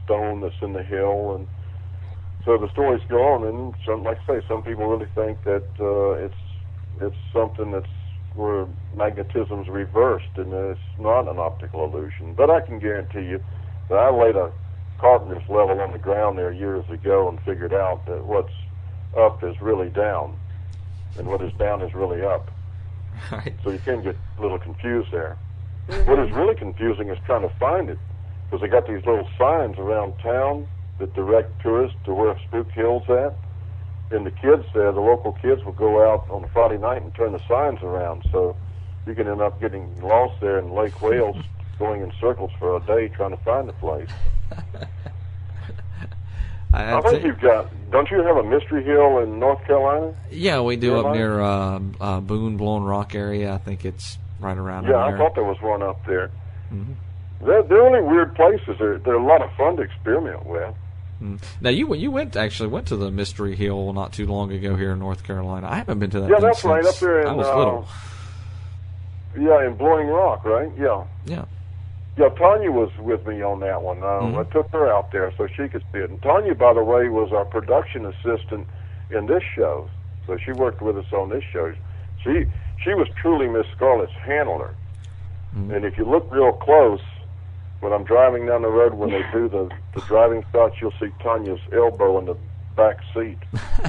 stone that's in the hill, and so the stories go on. And some, like I say, some people really think that it's something that's where magnetism's reversed, and it's not an optical illusion. But I can guarantee you that I laid a carpenter's level on the ground there years ago and figured out that what's up is really down, and what is down is really up. Right. So you can get a little confused there. What is really confusing is trying to find it, because they got these little signs around town that direct tourists to where Spook Hill's at. And the kids there, the local kids, will go out on a Friday night and turn the signs around. So you can end up getting lost there in Lake Wales, going in circles for a day trying to find the place. I think you've got, don't you have a Mystery Hill in North Carolina? Yeah, we do up near Boone, Blown Rock area. I think it's right around there. Yeah, I thought there was one up there. Mm-hmm. They're only weird places. They're a lot of fun to experiment with. Now you went to the Mystery Hill not too long ago here in North Carolina. I haven't been to that. Yeah, that's right, up there in I was little. Yeah, in Blowing Rock, right? Yeah. Yeah. Yeah, Tanya was with me on that one. I took her out there so she could see it. And Tanya, by the way, was our production assistant in this show. So she worked with us on this show. She was truly Miss Scarlett's handler. And if you look real close, when I'm driving down the road, when they do the driving shots, you'll see Tanya's elbow in the back seat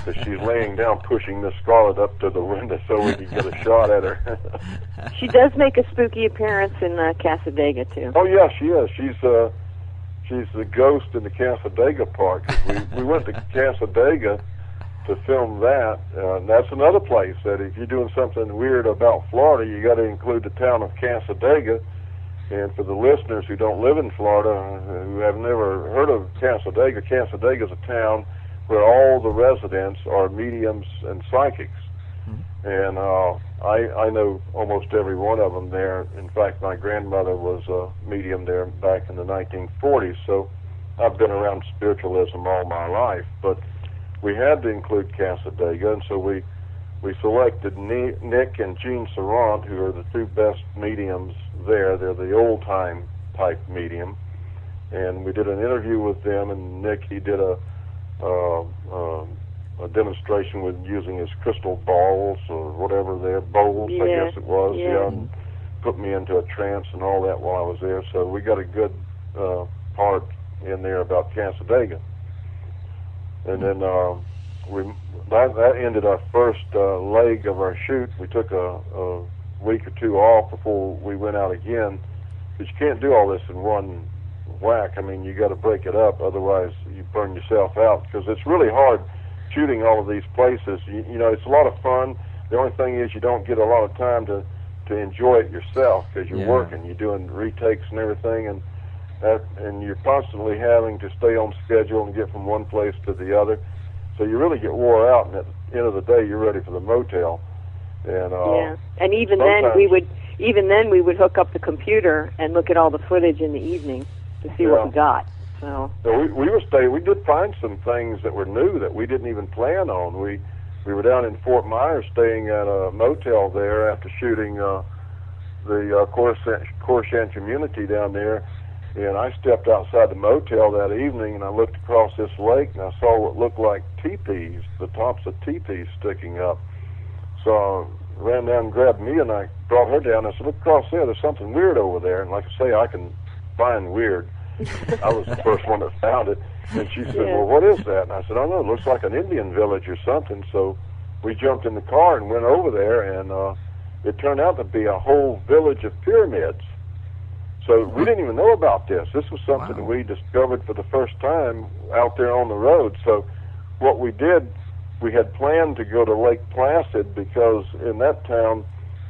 as she's laying down, pushing Miss Scarlett up to the window so we can get a shot at her. She does make a spooky appearance in Cassadaga, too. Oh, yeah, she is. She's the ghost in the Cassadaga part. 'Cause we went to Cassadaga to film that. And that's another place that if you're doing something weird about Florida, you got to include the town of Cassadaga. And for the listeners who don't live in Florida, who have never heard of Cassadaga, Cassadaga is a town where all the residents are mediums and psychics. And I know almost every one of them there. In fact, my grandmother was a medium there back in the 1940s, so I've been around spiritualism all my life. But we had to include Cassadaga, and so we selected Nick and Jean Sarant, who are the two best mediums there. They're the old-time type medium. And we did an interview with them, and Nick, he did a demonstration with using his crystal balls or whatever their bowls, I guess it was, and put me into a trance and all that while I was there. So we got a good part in there about Cassadaga. And then that ended our first leg of our shoot. We took a week or two off before we went out again, because you can't do all this in one whack. I mean, you got to break it up, otherwise you burn yourself out, because it's really hard shooting all of these places. You know, it's a lot of fun. The only thing is you don't get a lot of time to enjoy it yourself, because you're working, you're doing retakes and everything, and you're constantly having to stay on schedule and get from one place to the other. So you really get wore out, and at the end of the day, you're ready for the motel. And and even then we would hook up the computer and look at all the footage in the evening to see what we got. So we did find some things that were new that we didn't even plan on. We were down in Fort Myers staying at a motel there after shooting the Coriachan community down there, and I stepped outside the motel that evening and I looked across this lake and I saw what looked like teepees, the tops of teepees sticking up. So I ran down and grabbed Mia and I brought her down. I said, look across there, there's something weird over there. And like I say, I can find weird. I was the first one that found it. And she said, well, what is that? And I said, I don't know, it looks like an Indian village or something. So we jumped in the car and went over there, and it turned out to be a whole village of pyramids. So we didn't even know about this. This was something that we discovered for the first time out there on the road. So what we did, we had planned to go to Lake Placid, because in that town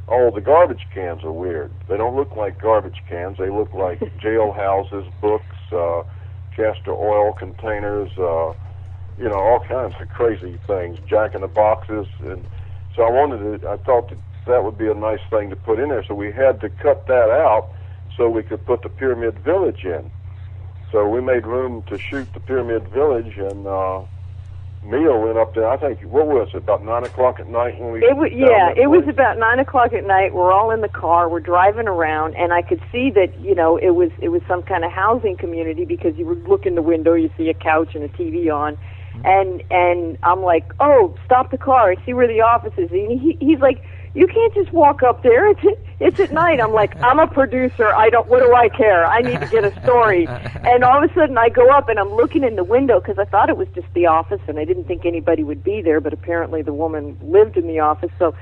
oh, the garbage cans are weird. They don't look like garbage cans. They look like jailhouses, books, castor oil containers, you know, all kinds of crazy things, jack-in-the-boxes. And so I thought that would be a nice thing to put in there. So we had to cut that out so we could put the Pyramid Village in. So we made room to shoot the Pyramid Village, and Mia went up there. I think, what was it, about 9 o'clock at night when we? It was about 9 o'clock at night. We're all in the car. We're driving around, and I could see that, you know, it was some kind of housing community, because you would look in the window, you see a couch and a TV on, and I'm like, oh, stop the car. I see where the office is. And he's like, you can't just walk up there. It's at night. I'm like, I'm a producer. What do I care? I need to get a story. And all of a sudden I go up and I'm looking in the window, because I thought it was just the office and I didn't think anybody would be there, but apparently the woman lived in the office. So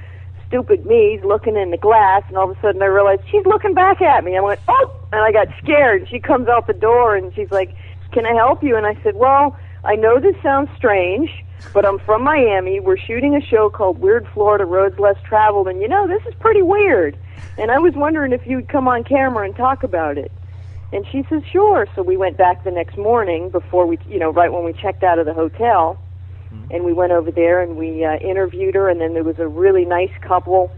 stupid me looking in the glass, and all of a sudden I realized she's looking back at me. I went, oh, and I got scared. She comes out the door and she's like, can I help you? And I said, well, I know this sounds strange, but I'm from Miami. We're shooting a show called Weird Florida Roads Less Traveled, and, you know, this is pretty weird. And I was wondering if you'd come on camera and talk about it. And she says, sure. So we went back the next morning before we, you know, right when we checked out of the hotel, and we went over there and we interviewed her, and then there was a really nice couple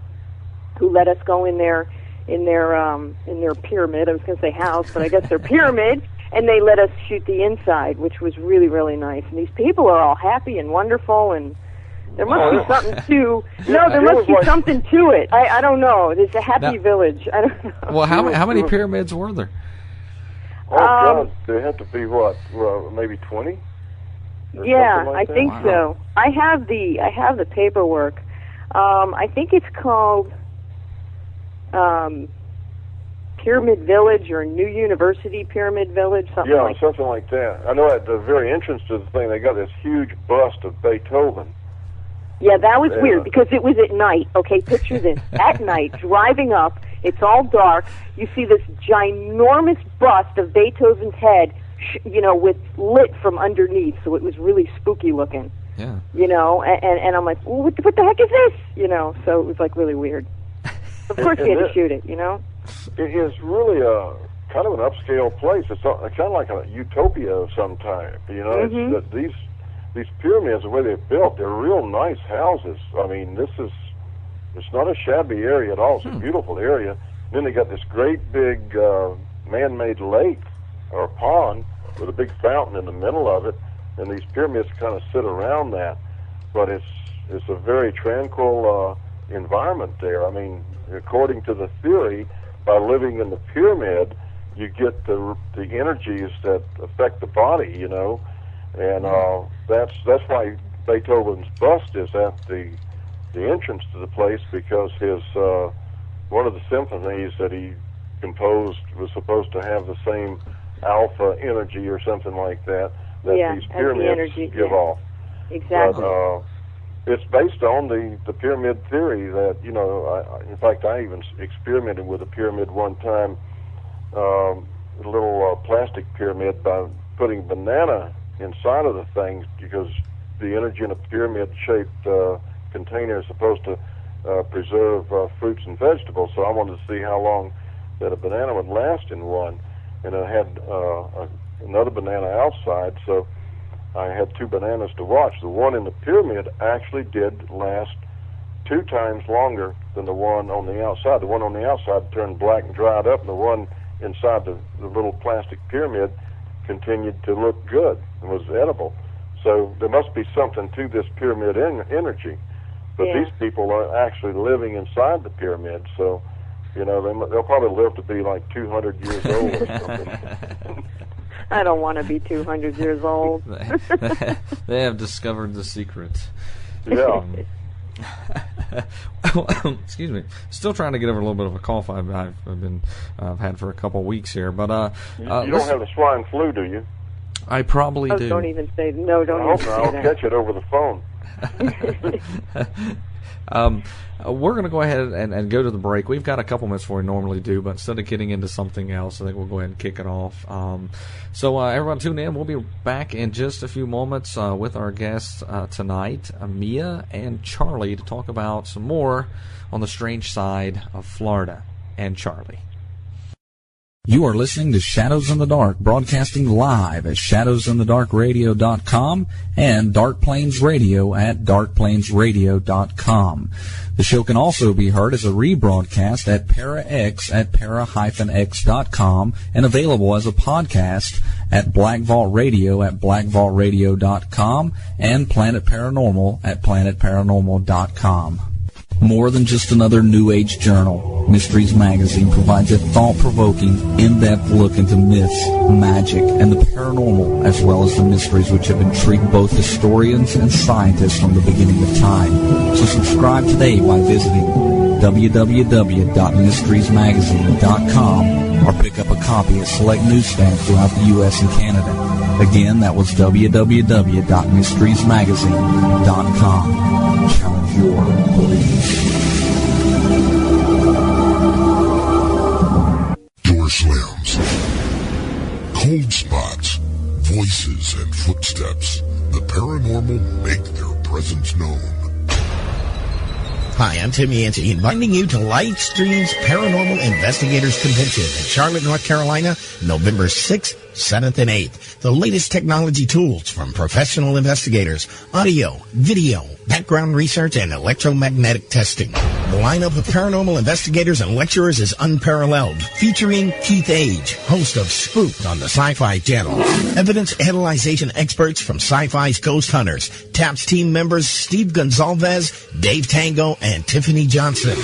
who let us go in their pyramid. I was going to say house, but I guess their pyramid. And they let us shoot the inside, which was really, really nice. And these people are all happy and wonderful, and there must be something to. Yeah, there must be something to it. I don't know. It's a happy village. I don't know. Well, how many pyramids were there? Oh God, there had to be what? Well, maybe 20. Yeah, like I think so. I have the paperwork. I think it's called Pyramid Village or New University Pyramid Village, something like that. Yeah, something like that. I know at the very entrance to the thing, they got this huge bust of Beethoven. Yeah, that was weird, because it was at night. Okay, picture this. At night, driving up, it's all dark, you see this ginormous bust of Beethoven's head, you know, with lit from underneath, so it was really spooky looking. Yeah. You know, and I'm like, well, what the heck is this? You know, so it was like really weird. Of course we had to shoot it, you know? It is really a kind of an upscale place. It's kind of like a utopia of some type. You know, Mm-hmm. it's that these pyramids, the way they're built, they're real nice houses. I mean, it's not a shabby area at all. It's a beautiful area. Then they got this great big man-made lake or pond with a big fountain in the middle of it, and these pyramids kind of sit around that. But it's a very tranquil environment there. I mean, according to the theory, by living in the pyramid, you get the energies that affect the body, you know, and that's why Beethoven's bust is at the entrance to the place, because his one of the symphonies that he composed was supposed to have the same alpha energy or something like that these pyramids give off. Exactly. But, it's based on the pyramid theory that, you know, in fact, I even experimented with a pyramid one time, a little plastic pyramid, by putting banana inside of the thing, because the energy in a pyramid-shaped container is supposed to preserve fruits and vegetables. So I wanted to see how long that a banana would last in one, and I had another banana outside, so I had two bananas to watch. The one in the pyramid actually did last 2 times longer than the one on the outside. The one on the outside turned black and dried up, and the one inside the little plastic pyramid continued to look good and was edible. So there must be something to this pyramid energy. But these people are actually living inside the pyramid, so, you know, they'll probably live to be like 200 years old or something. I don't want to be 200 years old. They have discovered the secret. Yeah. Excuse me. Still trying to get over a little bit of a cough I've had for a couple of weeks here, but you don't have the swine flu, do you? I probably do. Don't even say no. Don't even say I'll that. catch it over the phone. We're going to go ahead and go to the break. We've got a couple minutes before we normally do, but instead of getting into something else, I think we'll go ahead and kick it off. So everyone tune in. We'll be back in just a few moments with our guests tonight, Mia and Charlie, to talk about some more on the strange side of Florida and Charlie. You are listening to Shadows in the Dark, broadcasting live at shadowsinthedarkradio.com and Dark Plains Radio at darkplainsradio.com. The show can also be heard as a rebroadcast at ParaX at para-x.com and available as a podcast at Black Vault Radio at blackvaultradio.com and Planet Paranormal at planetparanormal.com. More than just another New Age journal, Mysteries Magazine provides a thought-provoking, in-depth look into myths, magic, and the paranormal, as well as the mysteries which have intrigued both historians and scientists from the beginning of time. So subscribe today by visiting www.mysteriesmagazine.com or pick up a copy at select newsstands throughout the U.S. and Canada. Again, that was www.mysteriesmagazine.com. Challenge your beliefs. Door slams, cold spots, voices, and footsteps. The paranormal make their presence known. Hi, I'm Tim Yancey, inviting you to Lightstream's Paranormal Investigators Convention in Charlotte, North Carolina, November 6th, 7th, and 8th. The latest technology tools from professional investigators, audio, video, background research, and electromagnetic testing. The lineup of paranormal investigators and lecturers is unparalleled, featuring Keith Age, host of Spooked on the Sci-Fi Channel, evidence analyzation experts from Sci-Fi's Ghost Hunters, TAPS team members Steve Gonzalez, Dave Tango, and Tiffany Johnson.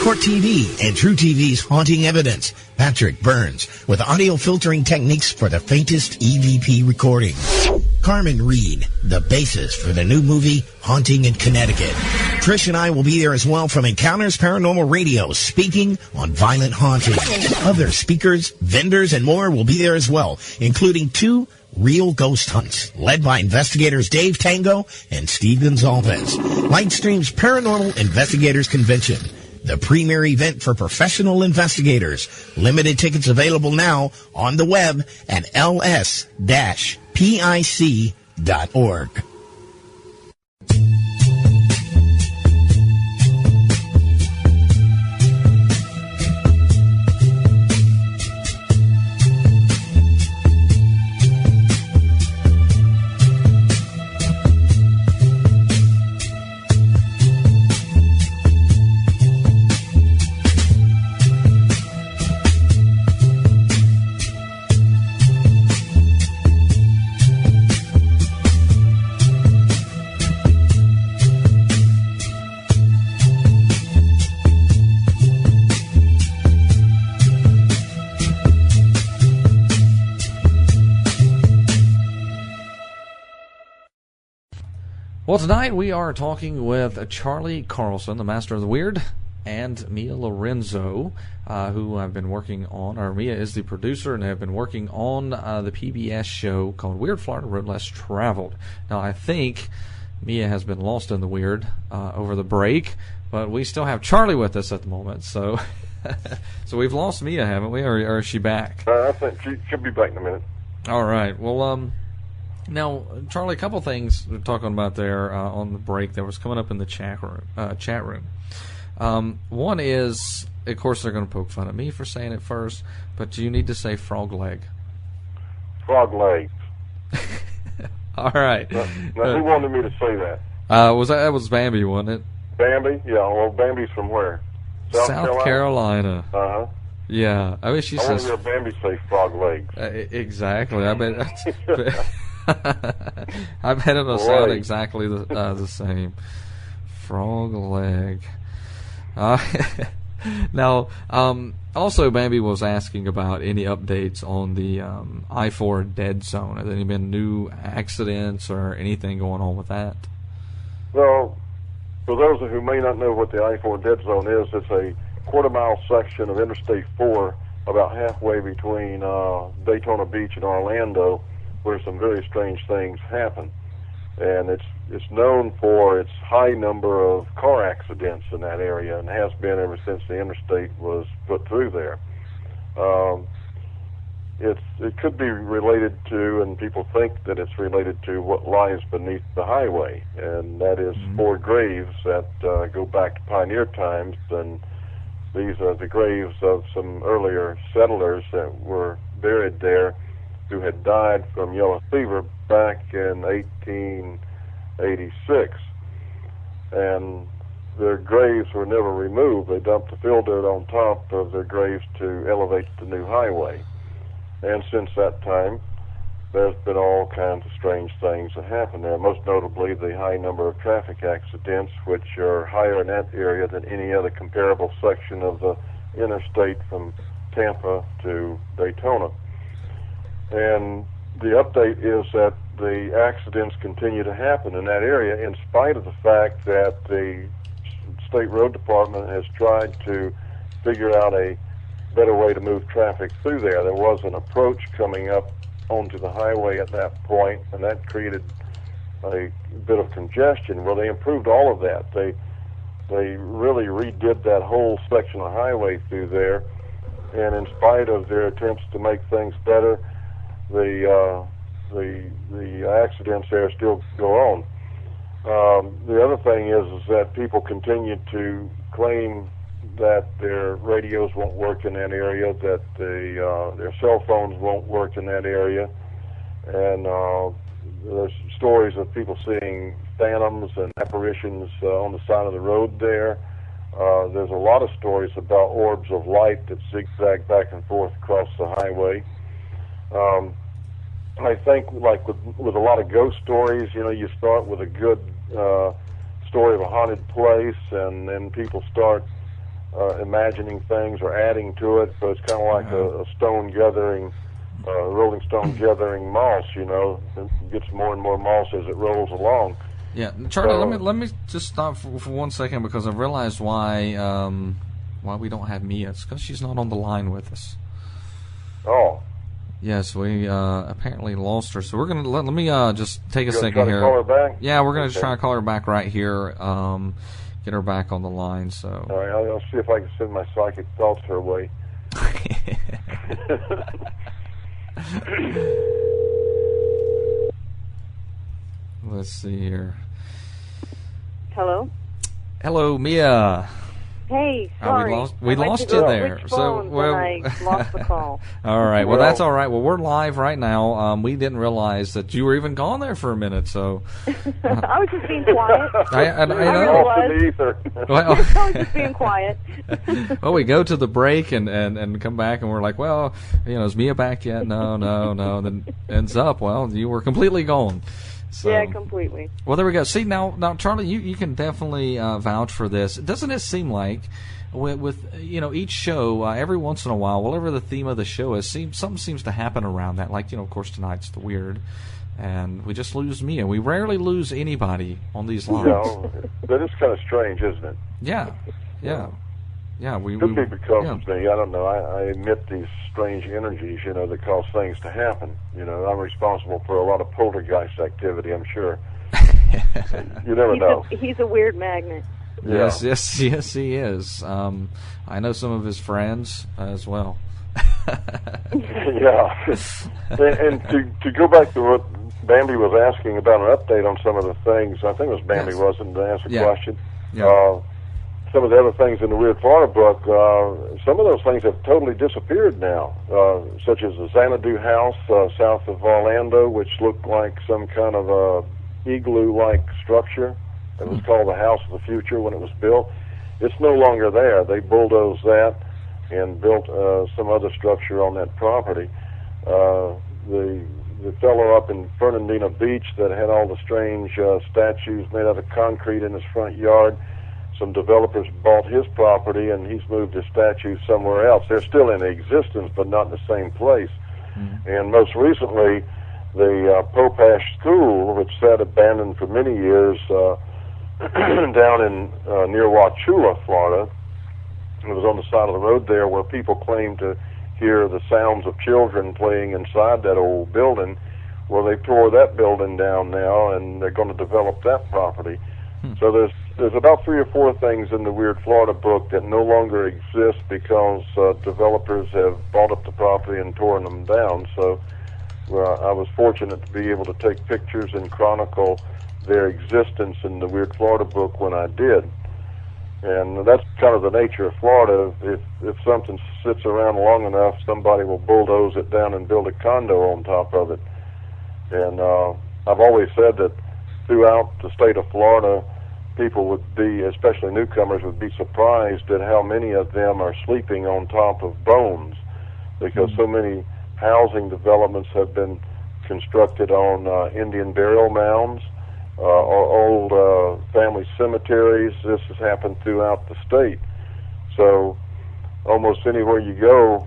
Court TV and True TV's Haunting Evidence, Patrick Burns, with audio filtering techniques for the faintest EVP recording. Carmen Reed, the basis for the new movie Haunting in Connecticut. Trish and I will be there as well from Encounters Paranormal Radio, speaking on violent haunting. Other speakers, vendors, and more will be there as well, including 2 real ghost hunts, led by investigators Dave Tango and Steve Gonzalez. Lightstream's Paranormal Investigators Convention, the premier event for professional investigators. Limited tickets available now on the web at ls-pic.org. Well, tonight we are talking with Charlie Carlson, the Master of the Weird, and Mia Lorenzo, who I've been working on, or Mia is the producer, and have been working on the PBS show called Weird Florida Road Less Traveled. Now, I think Mia has been lost in the weird over the break, but we still have Charlie with us at the moment, so so we've lost Mia, haven't we, or is she back? I think she'll be back in a minute. All right, well, now, Charlie, a couple things we're talking about there on the break that was coming up in the chat room. One is, of course, they're going to poke fun at me for saying it first, but you need to say frog leg. Frog legs. All right. Now, who wanted me to say that? That was Bambi, wasn't it? Bambi? Yeah, well, Bambi's from where? South Carolina. Uh-huh. Yeah. I mean, she says... I want to hear Bambi say frog legs. Exactly. I bet... I bet it'll sound exactly the same. Frog leg. Now, also, Bambi was asking about any updates on the I-4 dead zone. Has there been new accidents or anything going on with that? Well, for those who may not know what the I-4 dead zone is, it's a quarter-mile section of Interstate 4 about halfway between Daytona Beach and Orlando, where some very strange things happen. and it's known for its high number of car accidents in that area, and has been ever since the interstate was put through there. It could be related to, and people think that it's related to what lies beneath the highway, and that is four graves that go back to pioneer times, and these are the graves of some earlier settlers that were buried there who had died from yellow fever back in 1886. And their graves were never removed. They dumped the fill dirt on top of their graves to elevate the new highway. And since that time, there's been all kinds of strange things that happen there, most notably the high number of traffic accidents, which are higher in that area than any other comparable section of the interstate from Tampa to Daytona. And the update is that the accidents continue to happen in that area in spite of the fact that the State Road Department has tried to figure out a better way to move traffic through there. There was an approach coming up onto the highway at that point, and that created a bit of congestion. Well, they improved all of that. They really redid that whole section of highway through there, and in spite of their attempts to make things better, the accidents there still go on. The other thing is that people continue to claim that their radios won't work in that area, that their cell phones won't work in that area, and there's stories of people seeing phantoms and apparitions on the side of the road there. There's a lot of stories about orbs of light that zigzag back and forth across the highway. I think, like with a lot of ghost stories, you start with a good story of a haunted place, and then people start imagining things or adding to it. So it's kind of like a stone gathering, rolling stone gathering moss. It gets more and more moss as it rolls along. Yeah, Charlie, let me just stop for 1 second, because I've realized why we don't have Mia. It's because she's not on the line with us. Oh. Yes, we apparently lost her. So we're gonna let me just take a second try to here. Call her back? Yeah, we're gonna just try to call her back right here. Get her back on the line. So. All right, I'll see if I can send my psychic thoughts her way. Let's see here. Hello? Hello, Mia. Hey, sorry. We lost you there. So, I lost the call. All right. Well, that's all right. Well, we're live right now. We didn't realize that you were even gone there for a minute. So I was just being quiet. I know. I was just being quiet. Well, we go to the break and come back, and we're like, well, is Mia back yet? No. And then ends up, well, you were completely gone. So, yeah, completely. Well, there we go. See, now, Charlie, you can definitely vouch for this. Doesn't it seem like with each show, every once in a while, whatever the theme of the show is, something seems to happen around that. Like, of course, tonight's the weird, and we just lose Mia. We rarely lose anybody on these lines. That is kind of strange, isn't it? Yeah. Could be because of me. I don't know. I emit these strange energies, that cause things to happen. I'm responsible for a lot of poltergeist activity, I'm sure. You never know. He's a weird magnet. Yeah. Yes, he is. I know some of his friends as well. Yeah. And to go back to what Bambi was asking about an update on some of the things, I think it was Bambi, wasn't to answer the question. Yeah. Some of the other things in the Weird Florida book, some of those things have totally disappeared now, such as the Xanadu house south of Orlando, which looked like some kind of a igloo-like structure. It was called the House of the Future when it was built. It's no longer there. They bulldozed that and built some other structure on that property. The fellow up in Fernandina Beach that had all the strange statues made out of concrete in his front yard, some developers bought his property, and he's moved his statues somewhere else. They're still in existence, but not in the same place. And most recently, the Popash School, which sat abandoned for many years down in near Wauchula, Florida, it was on the side of the road there where people claimed to hear the sounds of children playing inside that old building. Well, they tore that building down now, and they're going to develop that property. So there's about 3 or 4 things in the Weird Florida book that no longer exist because developers have bought up the property and torn them down. So I was fortunate to be able to take pictures and chronicle their existence in the Weird Florida book when I did. And that's kind of the nature of Florida. If something sits around long enough, somebody will bulldoze it down and build a condo on top of it. And I've always said that throughout the state of Florida, people would be, especially newcomers, would be surprised at how many of them are sleeping on top of bones, because so many housing developments have been constructed on Indian burial mounds or old family cemeteries. This has happened throughout the state. So almost anywhere you go,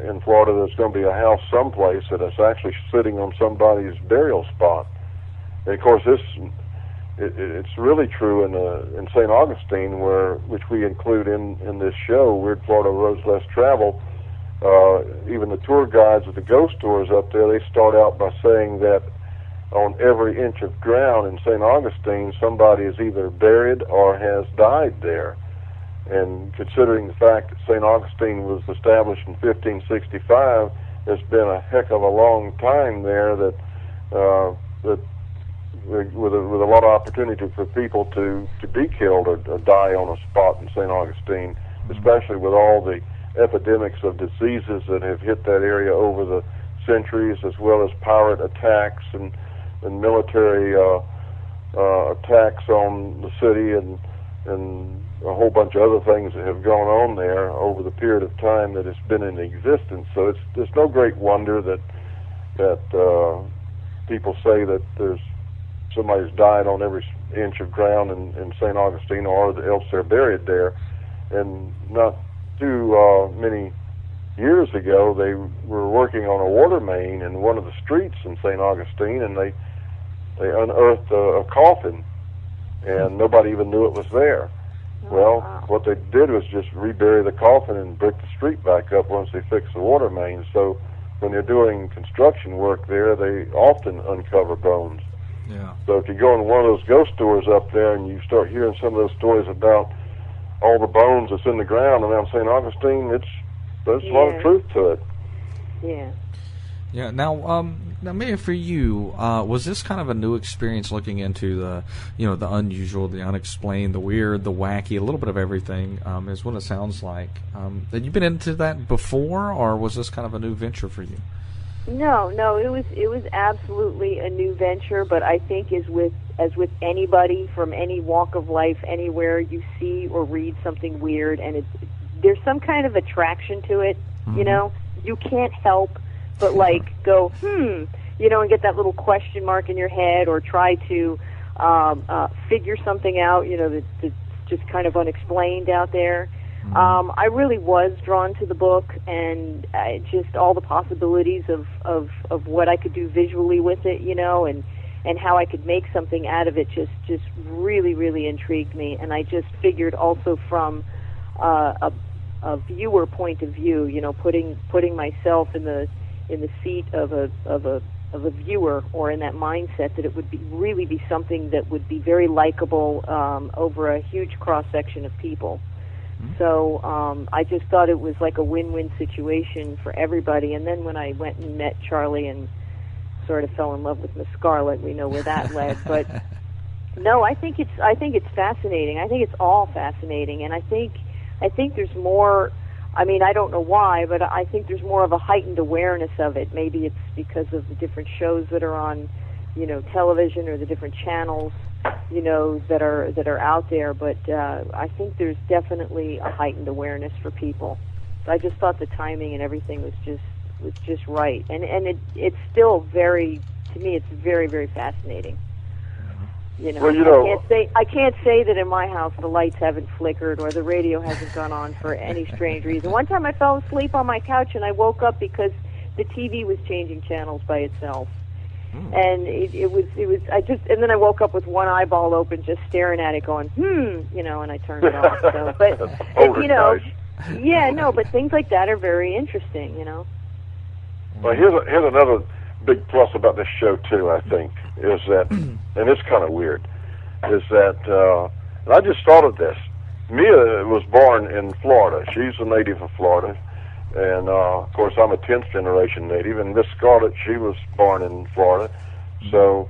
in Florida, there's going to be a house someplace that is actually sitting on somebody's burial spot. And of course, it's really true in St. Augustine, which we include in this show, Weird Florida Roads Less Travel. Even the tour guides of the ghost tours up there, they start out by saying that on every inch of ground in St. Augustine, somebody is either buried or has died there. And considering the fact that St. Augustine was established in 1565, it's been a heck of a long time there that with a lot of opportunity for people to be killed or die on a spot in St. Augustine, especially with all the epidemics of diseases that have hit that area over the centuries, as well as pirate attacks and military attacks on the city and a whole bunch of other things that have gone on there over the period of time that it's been in existence. So it's no great wonder that people say that there's somebody's died on every inch of ground in St. Augustine, or else they're buried there. And not too many years ago, they were working on a water main in one of the streets in St. Augustine, and they unearthed a coffin, and nobody even knew it was there. Well, what they did was just rebury the coffin and brick the street back up once they fixed the water main. So when they're doing construction work there, they often uncover bones. Yeah. So if you go on one of those ghost tours up there and you start hearing some of those stories about all the bones that's in the ground around St. Augustine, there's a lot of truth to it. Yeah. Yeah. Now, maybe for you, was this kind of a new experience looking into the unusual, the unexplained, the weird, the wacky, a little bit of everything? Is what it sounds like. Had you been into that before, or was this kind of a new venture for you? No, it was absolutely a new venture. But I think as with anybody from any walk of life, anywhere you see or read something weird, and there's some kind of attraction to it. Mm-hmm. You know, you can't help but go, and get that little question mark in your head, or try to figure something out, that's just kind of unexplained out there. I really was drawn to the book, and just all the possibilities of what I could do visually with it, and how I could make something out of it just really, really intrigued me. And I just figured also from a viewer point of view, putting myself in the seat of a viewer, or in that mindset, that it would really be something that would be very likable over a huge cross section of people. Mm-hmm. So I just thought it was like a win-win situation for everybody. And then when I went and met Charlie and sort of fell in love with Miss Scarlet, we know where that led. But no, I think it's fascinating. I think it's all fascinating, and I think there's more. I mean, I don't know why, but I think there's more of a heightened awareness of it. Maybe it's because of the different shows that are on, television, or the different channels, that are out there. But I think there's definitely a heightened awareness for people. So I just thought the timing and everything was just right, and it's still to me, it's very, very fascinating. Well, I can't say that in my house the lights haven't flickered or the radio hasn't gone on for any strange reason. One time I fell asleep on my couch and I woke up because the TV was changing channels by itself. And and then I woke up with one eyeball open, just staring at it, going, and I turned it off. So, but but things like that are very interesting. Well, here's another big plus about this show too, I think, is that, and it's kind of weird, is that, and I just thought of this. Mia was born in Florida. She's a native of Florida. And, of course, I'm a 10th generation native. And Miss Scarlett, she was born in Florida. So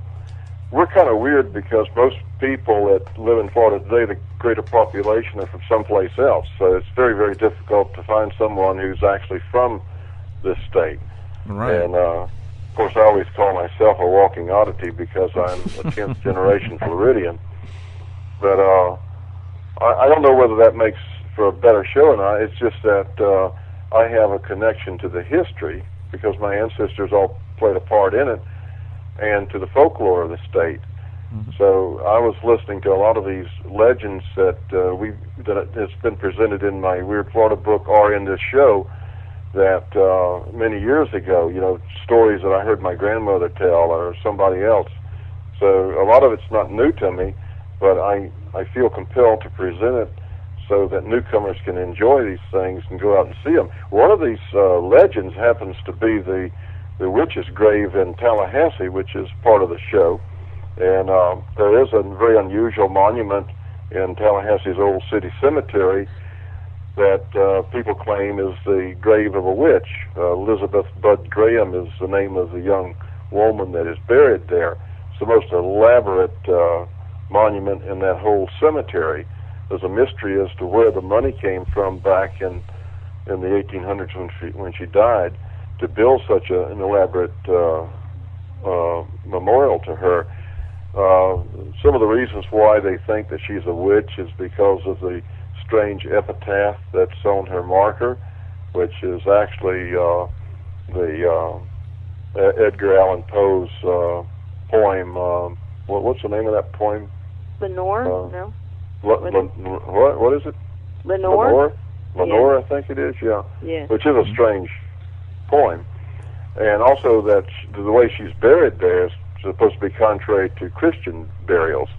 we're kind of weird because most people that live in Florida today, the greater population are from someplace else. So it's very, very difficult to find someone who's actually from this state. Right. And, of course, I always call myself a walking oddity because I'm a 10th generation Floridian. But I don't know whether that makes for a better show or not. It's just that I have a connection to the history because my ancestors all played a part in it, and to the folklore of the state. Mm-hmm. So I was listening to a lot of these legends that has been presented in my Weird Florida book or in this show that many years ago, you know, stories that I heard my grandmother tell or somebody else. So a lot of it's not new to me, but I feel compelled to present it so that newcomers can enjoy these things and go out and see them. One of these legends happens to be the witch's grave in Tallahassee, which is part of the show. And there is a very unusual monument in Tallahassee's old city cemetery that people claim is the grave of a witch. Elizabeth Budd Graham is the name of the young woman that is buried there. It's the most elaborate monument in that whole cemetery. There's a mystery as to where the money came from back in the 1800s when she died to build such an elaborate memorial to her. Some of the reasons why they think that she's a witch is because of the strange epitaph that's on her marker, which is actually the Edgar Allan Poe's poem. What's the name of that poem? Lenore? No. What is it? Lenore? Lenore, Yeah. I think it is, yeah. Yeah. Which is a strange poem. And also that the way she's buried there is supposed to be contrary to Christian burials.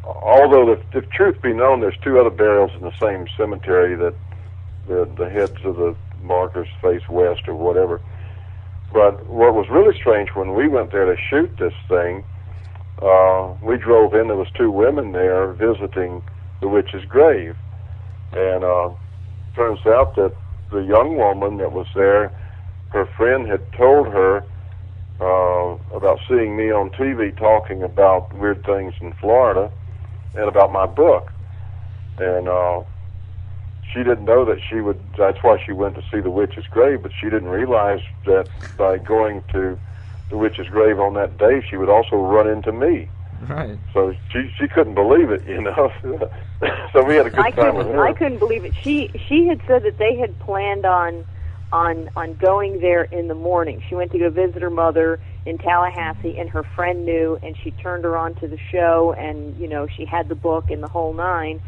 Although, if truth be known, there's two other burials in the same cemetery that the heads of the markers face west or whatever. But what was really strange when we went there to shoot this thing, we drove in, there was two women there visiting the witch's grave. And turns out that the young woman that was there, her friend had told her about seeing me on TV talking about weird things in Florida and about my book. And she didn't know that that's why she went to see the witch's grave, but she didn't realize that by going to the witch's grave on that day, she would also run into me. Right. So she couldn't believe it, you know. So we had a good time with her. I couldn't believe it. She had said that they had planned on going there in the morning. She went to go visit her mother in Tallahassee, and her friend knew, and she turned her on to the show, and, you know, she had the book and the whole nine,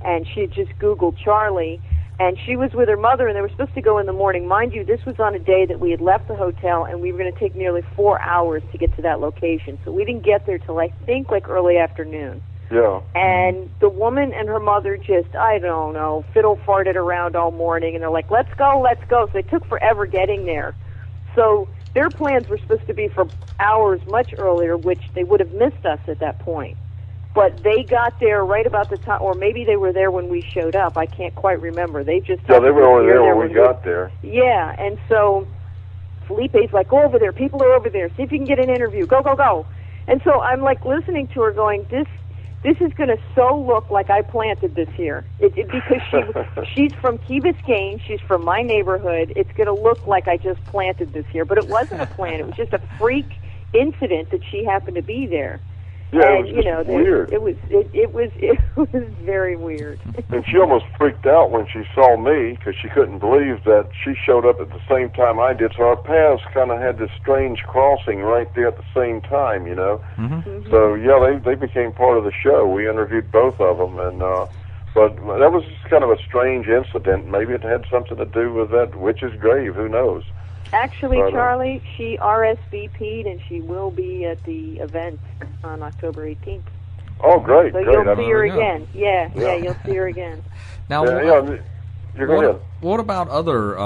and she had just Googled Charlie, and she was with her mother, and they were supposed to go in the morning. Mind you, this was on a day that we had left the hotel, and we were going to take nearly 4 hours to get to that location, so we didn't get there till, I think, like early afternoon. Yeah. And the woman and her mother just, I don't know, fiddle-farted around all morning, and they're like, let's go. So they took forever getting there. So their plans were supposed to be for hours much earlier, which they would have missed us at that point. But they got there right about the time, or maybe they were there when we showed up. I can't quite remember. They just they were over there when we got there. Yeah, and so Felipe's like, go over there. People are over there. See if you can get an interview. Go. And so I'm like listening to her going, this is going to so look like I planted this here. Because she's from Key Biscayne. She's from my neighborhood. It's going to look like I just planted this here. But it wasn't a plant. It was just a freak incident that she happened to be there. Yeah, and, it was just weird. It was very weird. And she almost freaked out when she saw me because she couldn't believe that she showed up at the same time I did. So our paths kind of had this strange crossing right there at the same time, you know. Mm-hmm. So yeah, they became part of the show. We interviewed both of them, and but that was kind of a strange incident. Maybe it had something to do with that witch's grave. Who knows? Actually, Charlie, she RSVP'd, and she will be at the event on October 18th. Oh, great. So great. You'll see her again. Yeah, you'll see her again. Now, you're going what about other,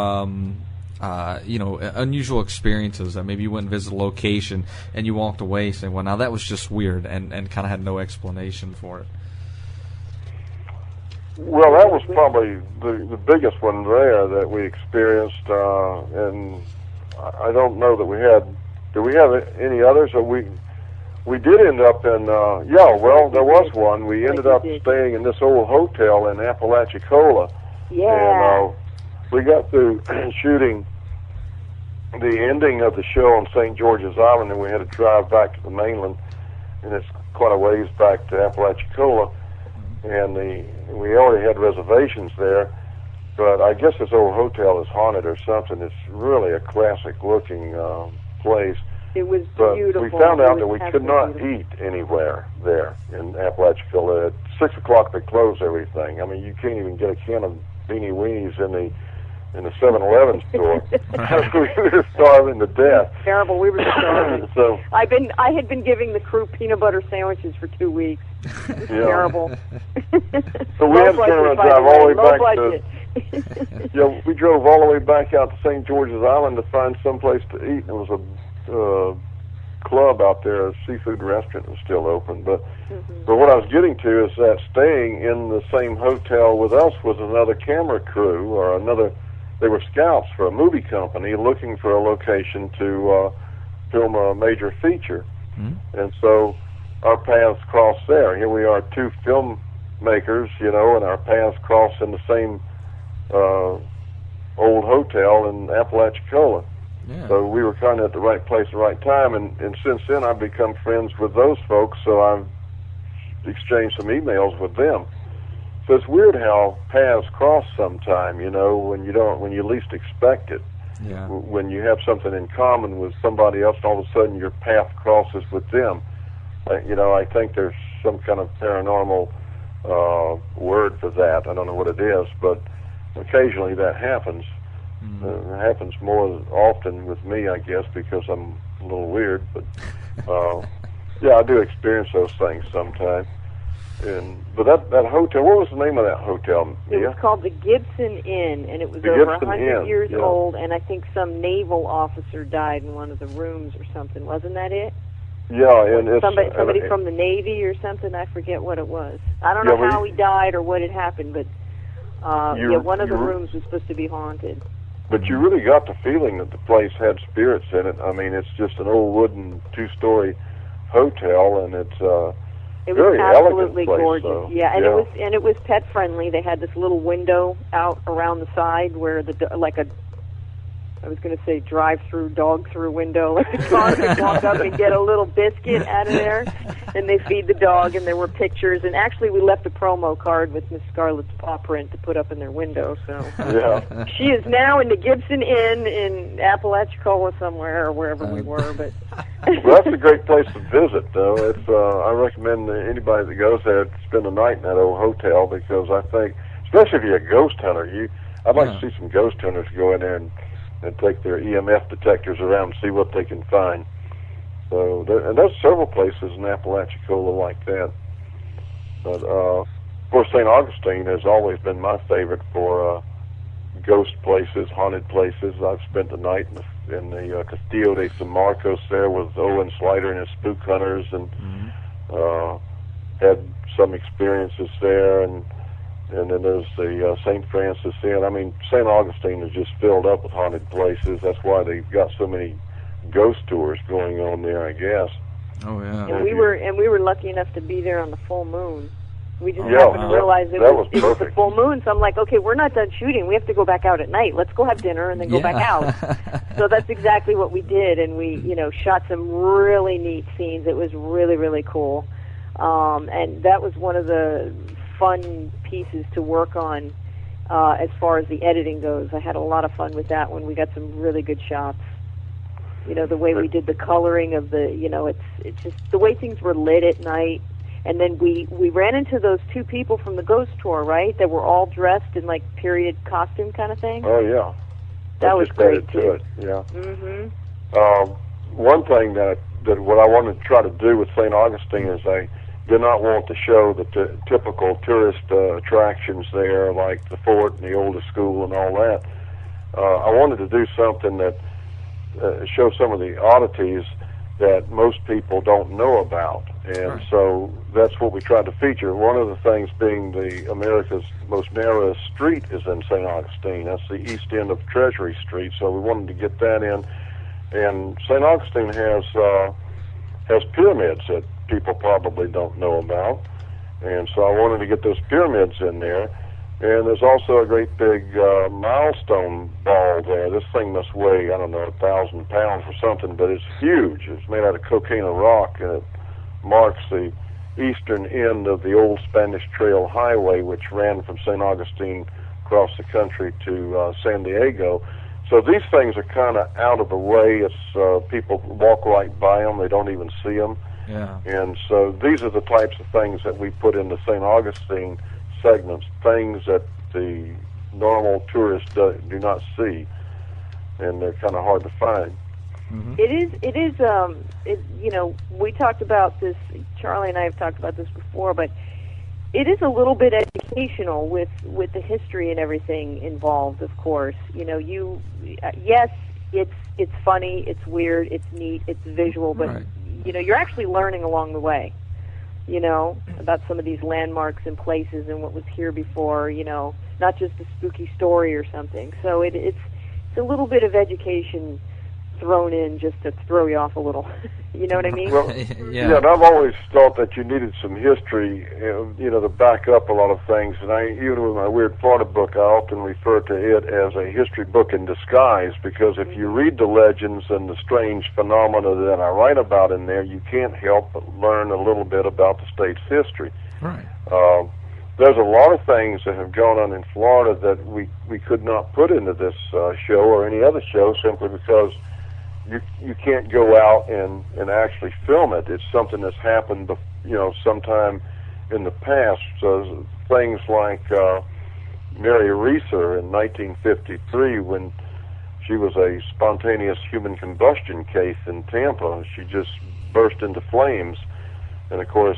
unusual experiences that maybe you went and visited a location and you walked away saying, well, now that was just weird, and kind of had no explanation for it? Well, that was probably the biggest one there that we experienced, and I don't know that we had. Do we have any others? Or we did end up in. There was one. We ended up staying in this old hotel in Apalachicola. Yeah. And we got through shooting the ending of the show on St. George's Island, and we had to drive back to the mainland, and it's quite a ways back to Apalachicola. And we already had reservations there, but I guess this old hotel is haunted or something. It's really a classic-looking place. It was But beautiful. we found out that we could not eat anywhere there in Apalachicola. At 6 o'clock, they close everything. I mean, you can't even get a can of beanie weenies in the 7-Eleven store. We were starving to death. Terrible. We were starving. So I had been giving the crew peanut butter sandwiches for 2 weeks. It was terrible. So we had to turn around and drive all the way back budget. we drove all the way back out to St. George's Island to find someplace to eat. There was a club out there, a seafood restaurant was still open. But what I was getting to is that staying in the same hotel with us was another camera crew or they were scouts for a movie company looking for a location to film a major feature. And so our paths crossed there. Here we are, two filmmakers, and our paths cross in the same old hotel in Apalachicola. Yeah. So we were kind of at the right place at the right time, and since then I've become friends with those folks, so I've exchanged some emails with them. So it's weird how paths cross sometime, when you least expect it. Yeah. When you have something in common with somebody else, and all of a sudden your path crosses with them. I think there's some kind of paranormal word for that. I don't know what it is, but occasionally that happens. It happens more often with me, I guess, because I'm a little weird. But I do experience those things sometimes. But that hotel, what was the name of that hotel, Mia? It was called the Gibson Inn, and it was The over Gibson 100 Inn, years yeah. old, and I think some naval officer died in one of the rooms or something. Wasn't that it? Yeah, and it's somebody from the Navy or something. I forget what it was. I don't know how he died or what had happened, but one of the rooms was supposed to be haunted. But you really got the feeling that the place had spirits in it. I mean, it's just an old wooden 2-story hotel, and it's it was very absolutely elegant place, gorgeous. so, It was pet friendly. They had this little window out around the side where I was going to say drive-through, dog-through window. The dog could walk up and get a little biscuit out of there, and they feed the dog, and there were pictures. And actually, we left a promo card with Miss Scarlett's paw print to put up in their window. So she is now in the Gibson Inn in Apalachicola somewhere or wherever we were. But well, that's a great place to visit, though. It's I recommend anybody that goes there to spend the night in that old hotel because I think, especially if you're a ghost hunter, I'd like to see some ghost hunters go in there and take their EMF detectors around and see what they can find. So, there's several places in Apalachicola like that. But, of course, St. Augustine has always been my favorite for ghost places, haunted places. I've spent the night in the Castillo de San Marcos there with Owen Slider and his spook hunters, and had some experiences there, and then there's the St. Francis Inn. I mean, St. Augustine is just filled up with haunted places. That's why they've got so many ghost tours going on there, I guess. Oh yeah. And we were lucky enough to be there on the full moon. We just happened to realize it was the full moon. So I'm like, okay, we're not done shooting. We have to go back out at night. Let's go have dinner and then go back out. So that's exactly what we did, and we shot some really neat scenes. It was really, really cool, and that was one of the fun pieces to work on as far as the editing goes. I had a lot of fun with that one. We got some really good shots. The way we did the coloring of the, it's just the way things were lit at night. And then we ran into those two people from the ghost tour, right? That were all dressed in like period costume kind of thing. Oh yeah, that was great too. It. Yeah. One thing that what I wanted to try to do with St. Augustine is I did not want to show the typical tourist attractions there, like the fort and the oldest school and all that. I wanted to do something that show some of the oddities that most people don't know about, and so that's what we tried to feature. One of the things being the America's most narrowest street is in St. Augustine. That's the east end of Treasury Street, so we wanted to get that in. And St. Augustine has pyramids that people probably don't know about, and so I wanted to get those pyramids in there. And there's also a great big milestone ball there. This thing must weigh, I don't know, 1,000 pounds or something, but it's huge. It's made out of cocaine rock, and it marks the eastern end of the old Spanish Trail Highway, which ran from St. Augustine across the country to San Diego. So these things are kind of out of the way. It's people walk right by them. They don't even see them. Yeah. And so these are the types of things that we put into St. Augustine segments, things that the normal tourists do not see, and they're kind of hard to find. Mm-hmm. It is, you know, we talked about this, Charlie and I have talked about this before, but it is a little bit educational with the history and everything involved, of course. You know, yes, it's funny, it's weird, it's neat, it's visual, but, you know, you're actually learning along the way, you know, about some of these landmarks and places and what was here before, you know, not just a spooky story or something. So it's a little bit of education thrown in just to throw you off a little. You know what I mean? Well, yeah, and I've always thought that you needed some history, you know, to back up a lot of things. And even with my Weird Florida book, I often refer to it as a history book in disguise, because if you read the legends and the strange phenomena that I write about in there, you can't help but learn a little bit about the state's history. Right. There's a lot of things that have gone on in Florida that we could not put into this show or any other show, simply because you can't go out and actually film it. It's something that's happened, you know, sometime in the past. So things like Mary Reeser in 1953, when she was a spontaneous human combustion case in Tampa. She just burst into flames. And of course,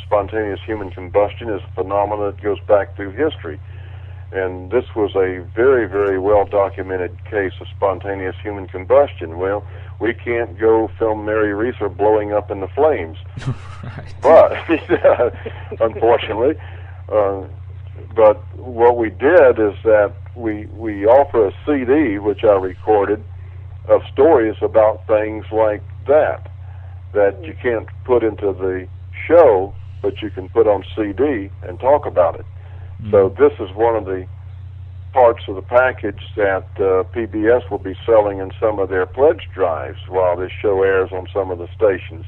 spontaneous human combustion is a phenomenon that goes back through history. And this was a very, very well-documented case of spontaneous human combustion. Well, we can't go film Mary Reeser blowing up in the flames. Right. But, unfortunately, but what we did is that we offer a CD, which I recorded, of stories about things like that you can't put into the show, but you can put on CD and talk about it. So this is one of the parts of the package that PBS will be selling in some of their pledge drives while this show airs on some of the stations.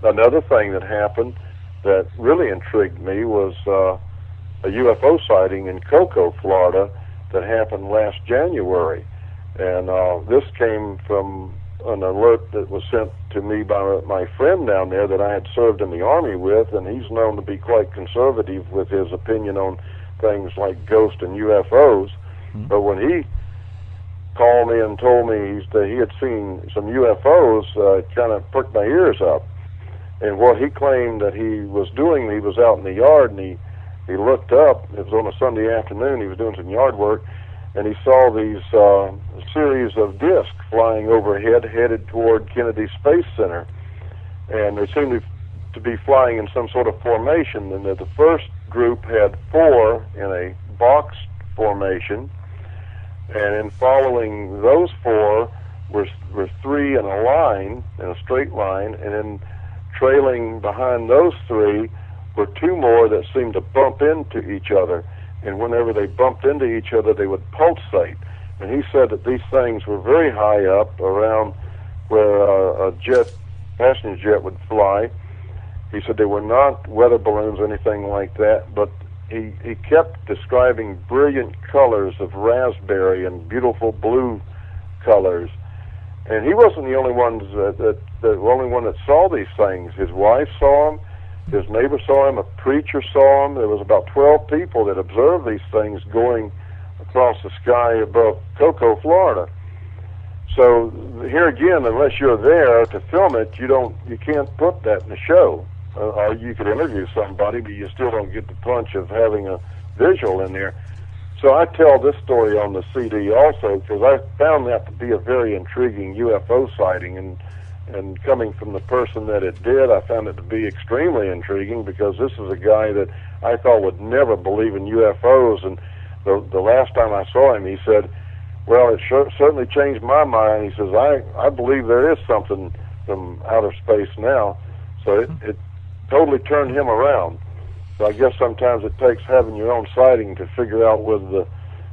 Another thing that happened that really intrigued me was a UFO sighting in Cocoa, Florida, that happened last January. And this came from an alert that was sent to me by my friend down there that I had served in the Army with, and he's known to be quite conservative with his opinion on things like ghosts and UFOs. But when he called me and told me that he had seen some UFOs, it kind of perked my ears up. And what he claimed that he was doing, he was out in the yard, and he looked up. It was on a Sunday afternoon. He was doing some yard work, and he saw these series of discs flying overhead, headed toward Kennedy Space Center. And they seemed to be flying in some sort of formation. And the first group had 4 in a box formation, and in following those 4 were 3 in a line, in a straight line, and then trailing behind those 3 were 2 more that seemed to bump into each other. And whenever they bumped into each other, they would pulsate. And he said that these things were very high up, around where a passenger jet would fly. He said they were not weather balloons or anything like that, but he kept describing brilliant colors of raspberry and beautiful blue colors. And he wasn't the only one that saw these things. His wife saw them. His neighbor saw him, a preacher saw him. There was about 12 people that observed these things going across the sky above Cocoa, Florida. So here again, unless you're there to film it, you can't put that in the show. Or you could interview somebody, but you still don't get the punch of having a visual in there. So I tell this story on the CD also because I found that to be a very intriguing UFO sighting, and coming from the person that it did, I found it to be extremely intriguing because this is a guy that I thought would never believe in UFOs, and the last time I saw him, he said, well, it certainly changed my mind. He says, I believe there is something from outer space now. So it totally turned him around. So I guess sometimes it takes having your own sighting to figure out whether the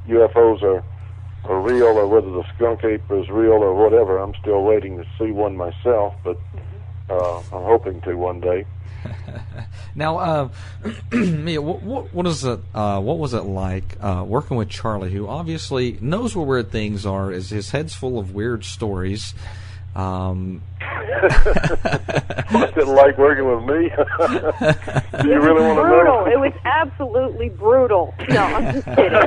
UFOs are real or whether the skunk ape is real or whatever. I'm still waiting to see one myself, but I'm hoping to one day. Now, Mia, what was it like working with Charlie, who obviously knows where weird things are? Is his head's full of weird stories? Didn't like working with me. Do you really want to know? It was absolutely brutal. No, I'm just kidding.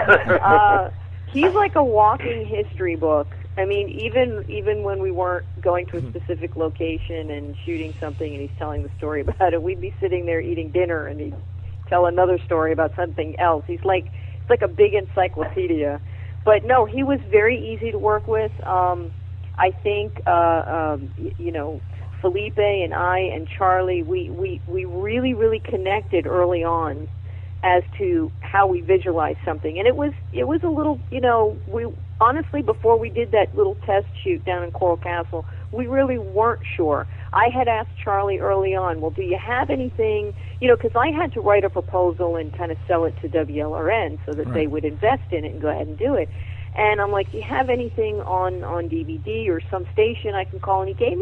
He's like a walking history book. I mean, even when we weren't going to a specific location and shooting something and he's telling the story about it, we'd be sitting there eating dinner and he'd tell another story about something else. It's like a big encyclopedia. But no, he was very easy to work with. I think Felipe and I and Charlie, we really, really connected early on as to how we visualize something. And it was a little, we honestly, before we did that little test shoot down in Coral Castle, we really weren't sure. I had asked Charlie early on, well, do you have anything, because I had to write a proposal and kind of sell it to WLRN so that they would invest in it and go ahead and do it. And I'm like, do you have anything on DVD or some station I can call? And he gave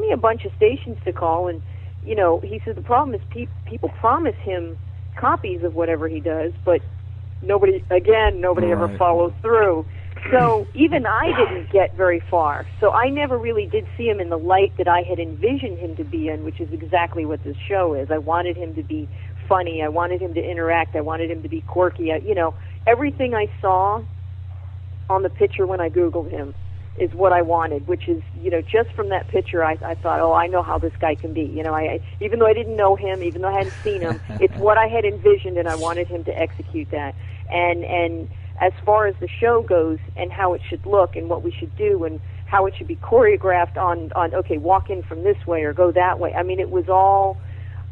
me a bunch of stations to call, and he said the problem is people promise him copies of whatever he does, but nobody ever follows through. So even I didn't get very far. So I never really did see him in the light that I had envisioned him to be in, which is exactly what this show is. I wanted him to be funny. I wanted him to interact. I wanted him to be quirky. Everything I saw on the picture when I Googled him is what I wanted, which is, just from that picture, I thought, oh, I know how this guy can be. Even though I didn't know him, even though I hadn't seen him, it's what I had envisioned, and I wanted him to execute that. And as far as the show goes and how it should look and what we should do and how it should be choreographed on okay, walk in from this way or go that way. I mean, it was all,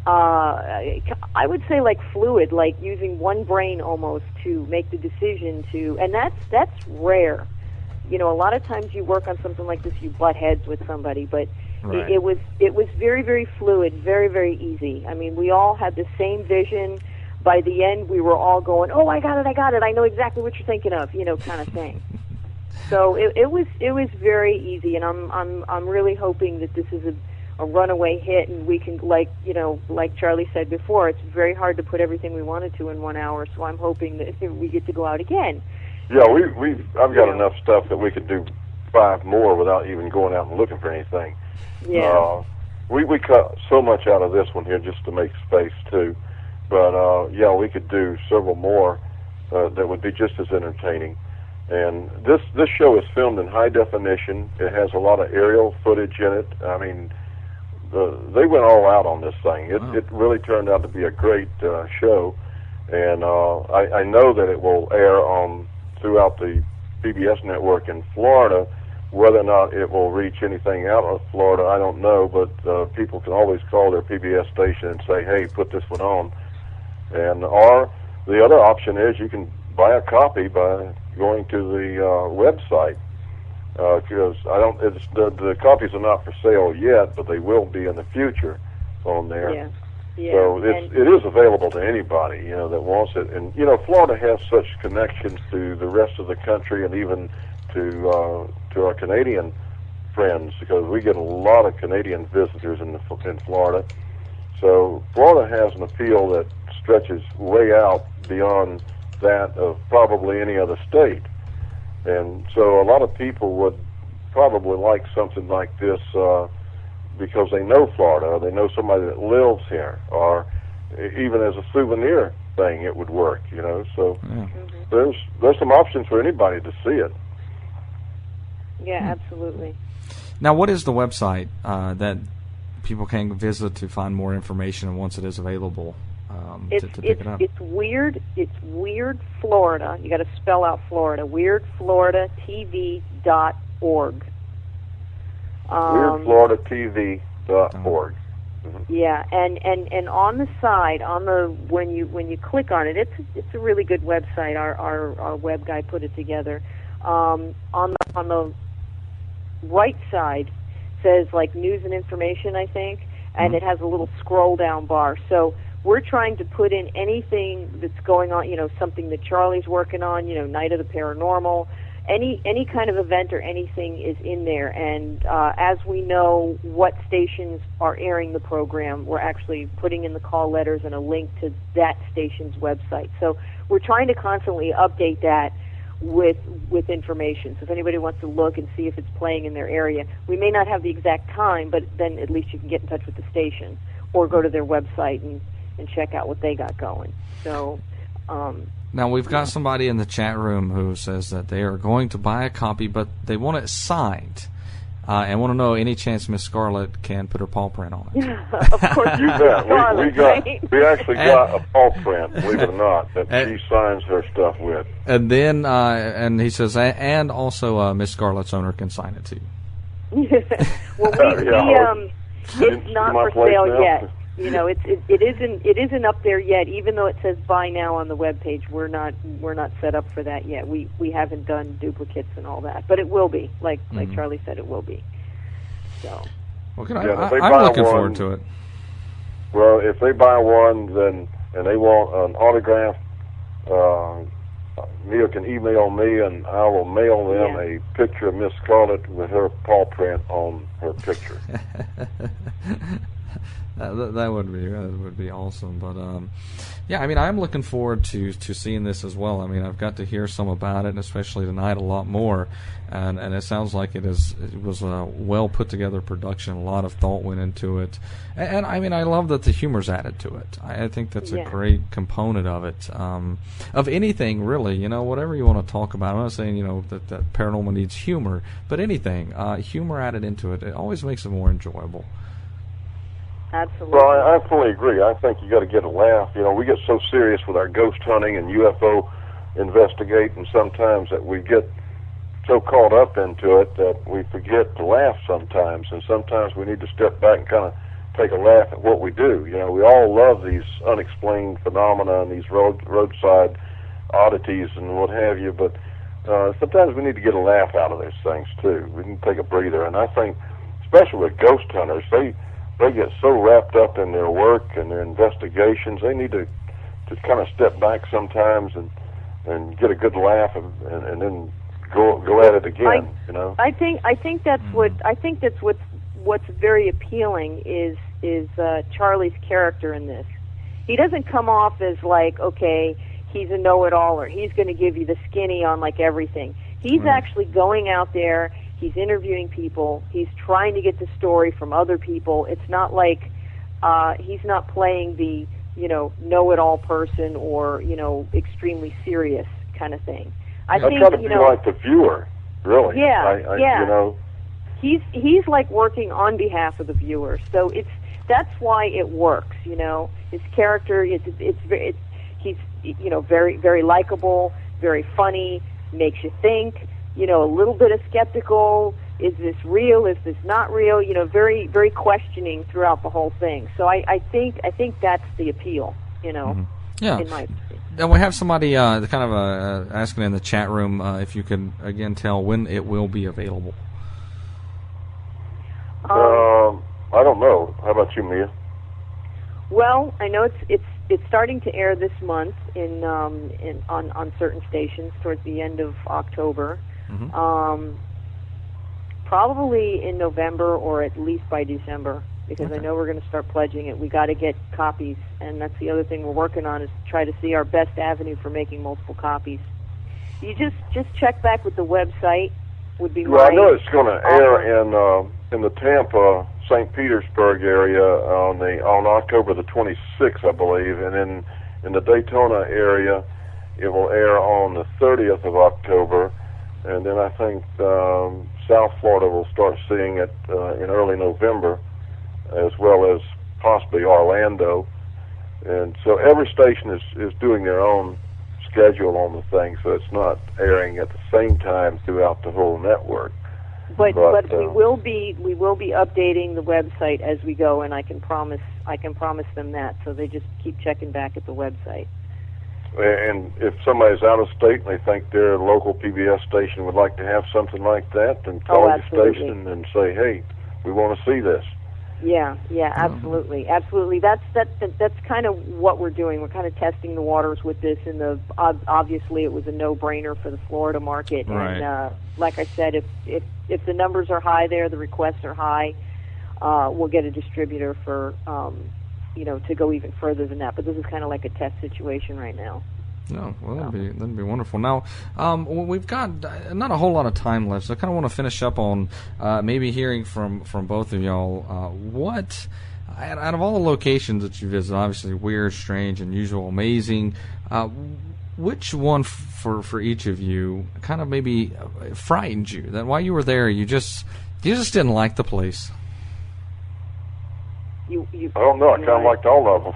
I would say like fluid, like using one brain almost to make the decision to, and that's rare. A lot of times you work on something like this, you butt heads with somebody, but it was very, very fluid, very, very easy. I mean, we all had the same vision. By the end, we were all going, oh, I got it, I know exactly what you're thinking of, kind of thing. So it was very easy, and I'm really hoping that this is a runaway hit, and we can, like Charlie said before, it's very hard to put everything we wanted to in 1 hour. So I'm hoping that we get to go out again. Yeah, I've got enough stuff that we could do 5 more without even going out and looking for anything. Yeah. We cut so much out of this one here just to make space too. But we could do several more that would be just as entertaining. And this show is filmed in high definition. It has a lot of aerial footage in it. I mean, they went all out on this thing. It really turned out to be a great show. And I know that it will air throughout the PBS network in Florida. Whether or not it will reach anything out of Florida, I don't know. But people can always call their PBS station and say, hey, put this one on. Or the other option is you can buy a copy by going to the website, because the copies are not for sale yet, but they will be in the future on there. Yeah. So it is available to anybody that wants it. And Florida has such connections to the rest of the country and even to our Canadian friends, because we get a lot of Canadian visitors in Florida. So Florida has an appeal that stretches way out beyond that of probably any other state. And so a lot of people would probably like something like this because they know Florida, or they know somebody that lives here, or even as a souvenir thing it would work, So there's some options for anybody to see it. Yeah, absolutely. Now, what is the website that people can visit to find more information once it is available? to pick it up? It's Weird. It's Weird Florida. You got to spell out Florida. WeirdFloridaTV.org. WeirdFloridaTV.org. Yeah, and on the side, when you click on it, it's a really good website. Our web guy put it together. On the right side says like news and information, I think, and it has a little scroll down bar. So we're trying to put in anything that's going on, something that Charlie's working on, Night of the Paranormal, any kind of event or anything is in there. And as we know what stations are airing the program, we're actually putting in the call letters and a link to that station's website. So we're trying to constantly update that with information. So if anybody wants to look and see if it's playing in their area, we may not have the exact time, but then at least you can get in touch with the station or go to their website and check out what they got going. So now we've got somebody in the chat room who says that they are going to buy a copy, but they want it signed. And want to know any chance Miss Scarlett can put her paw print on it. Of course, you bet. We actually got a paw print, believe it or not, that she signs her stuff with. And then, and he says, and also Miss Scarlett's owner can sign it too. Well, it's not for sale yet. It isn't up there yet. Even though it says buy now on the webpage, we're not set up for that yet. We haven't done duplicates and all that, but it will be. Like Charlie said, it will be. So. Well, I'm looking forward to it. Well, if they buy one, and they want an autograph, Mia can email me, and I will mail them a picture of Miss Scarlett with her paw print on her picture. That would be awesome. But I'm looking forward to seeing this as well. I mean, I've got to hear some about it, and especially tonight a lot more. And it sounds like it was a well put together production. A lot of thought went into it, and I mean, I love that the humor's added to it. I think that's a great component of it. Of anything really, whatever you want to talk about. I'm not saying that paranormal needs humor, but anything humor added into it always makes it more enjoyable. Absolutely. Well, I fully agree. I think you got to get a laugh. We get so serious with our ghost hunting and UFO investigating sometimes that we get so caught up into it that we forget to laugh sometimes. And sometimes we need to step back and kind of take a laugh at what we do. We all love these unexplained phenomena and these roadside oddities and what have you, but sometimes we need to get a laugh out of those things too. We can take a breather. And I think, especially with ghost hunters, they get so wrapped up in their work and their investigations, they need to kind of step back sometimes and get a good laugh and then go at it again. I think that's what's very appealing is Charlie's character in this. He doesn't come off as like, okay, he's a know-it-all or he's going to give you the skinny on like everything. He's actually going out there. He's interviewing people. He's trying to get the story from other people. It's not like he's not playing the know-it-all person or extremely serious kind of thing. I think try to be like the viewer, really. Yeah. He's like working on behalf of the viewer. So that's why it works. His character he's very very likable, very funny, makes you think. A little bit of skeptical. Is this real? Is this not real? Very, very questioning throughout the whole thing. So I think that's the appeal. Yeah. In my opinion. And we have somebody kind of asking in the chat room if you could again tell when it will be available. I don't know. How about you, Mia? Well, I know it's starting to air this month on certain stations towards the end of October. Probably in November or at least by December, because I know we're going to start pledging it. We got to get copies, and that's the other thing we're working on is to try to see our best avenue for making multiple copies. You just check back with the website. Would be I know it's going to air in the Tampa, St. Petersburg area on October the 26th, I believe, and then in the Daytona area it will air on the 30th of October. And then I think South Florida will start seeing it in early November, as well as possibly Orlando. And so every station is doing their own schedule on the thing, so it's not airing at the same time throughout the whole network. But we will be updating the website as we go, and I can promise them that. So they just keep checking back at the website. And if somebody's out of state and they think their local PBS station would like to have something like that, then call the station and say, "Hey, we want to see this." Yeah, absolutely. That's kind of what we're doing. We're kind of testing the waters with this, and obviously it was a no-brainer for the Florida market. Right. And like I said, if the numbers are high there, the requests are high, we'll get a distributor for to go even further than that. But this is kind of like a test situation right now. No, well, that'd be wonderful. Now, we've got not a whole lot of time left, so I kind of want to finish up on maybe hearing from both of y'all. What, out of all the locations that you visit, obviously weird, strange, unusual, amazing, which one for each of you kind of maybe frightened you? That while you were there, you just didn't like the place? I don't know. I kind of liked all of them.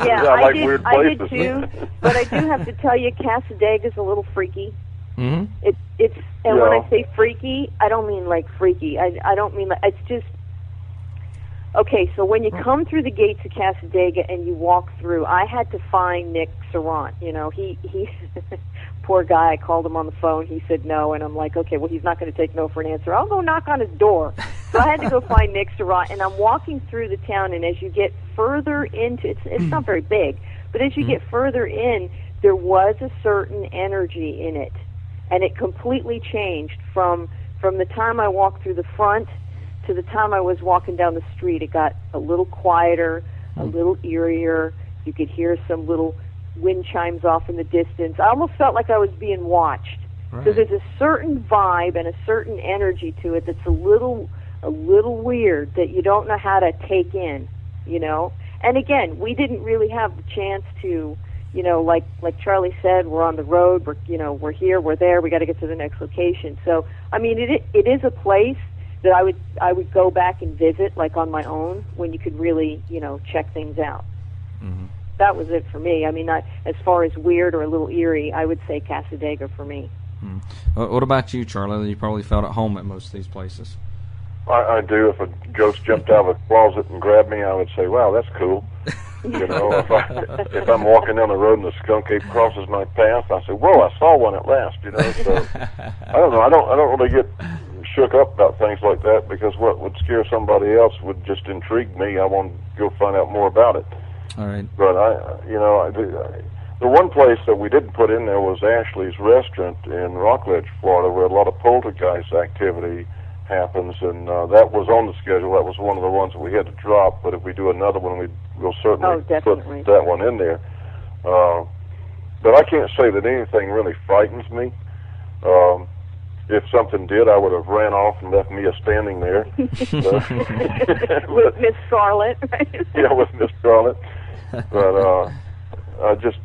Yeah, I like weird places. I did too. But I do have to tell you, Cassadaga a little freaky. Mm-hmm. When I say freaky, I don't mean like freaky. I don't mean like, it's just okay. So when you come through the gates of Cassadaga and you walk through, I had to find Nick Sarant. He poor guy. I called him on the phone. He said no, and I'm like, okay, well, he's not going to take no for an answer. I'll go knock on his door. So I had to go find Nick Sarant, and I'm walking through the town, and as you get further into it's not very big, but as you get further in, there was a certain energy in it, and it completely changed from the time I walked through the front to the time I was walking down the street. It got a little quieter, a little eerier. You could hear some little wind chimes off in the distance. I almost felt like I was being watched. Right. So there's a certain vibe and a certain energy to it that's a little weird that you don't know how to take in, And again, we didn't really have the chance to, like Charlie said, we're on the road, we're here, we're there, we got to get to the next location. So, I mean, it is a place that I would go back and visit, like on my own, when you could really, check things out. Mm-hmm. That was it for me. I mean, not as far as weird or a little eerie, I would say Cassadaga for me. What about you, Charlie? You probably felt at home at most of these places. I do. If a ghost jumped out of a closet and grabbed me, I would say, "Wow, that's cool." If I'm walking down the road and the skunk ape crosses my path, I say, "Whoa, I saw one at last." So I don't know. I don't really get shook up about things like that, because what would scare somebody else would just intrigue me. I want to go find out more about it. All right. But the one place that we didn't put in there was Ashley's Restaurant in Rockledge, Florida, where a lot of poltergeist activity happens, and that was on the schedule. That was one of the ones that we had to drop, but if we do another one, we'll certainly put that one in there. But I can't say that anything really frightens me. If something did, I would have ran off and left Mia standing there. With Miss Scarlet, right? Yeah, with Miss Scarlet. But I just,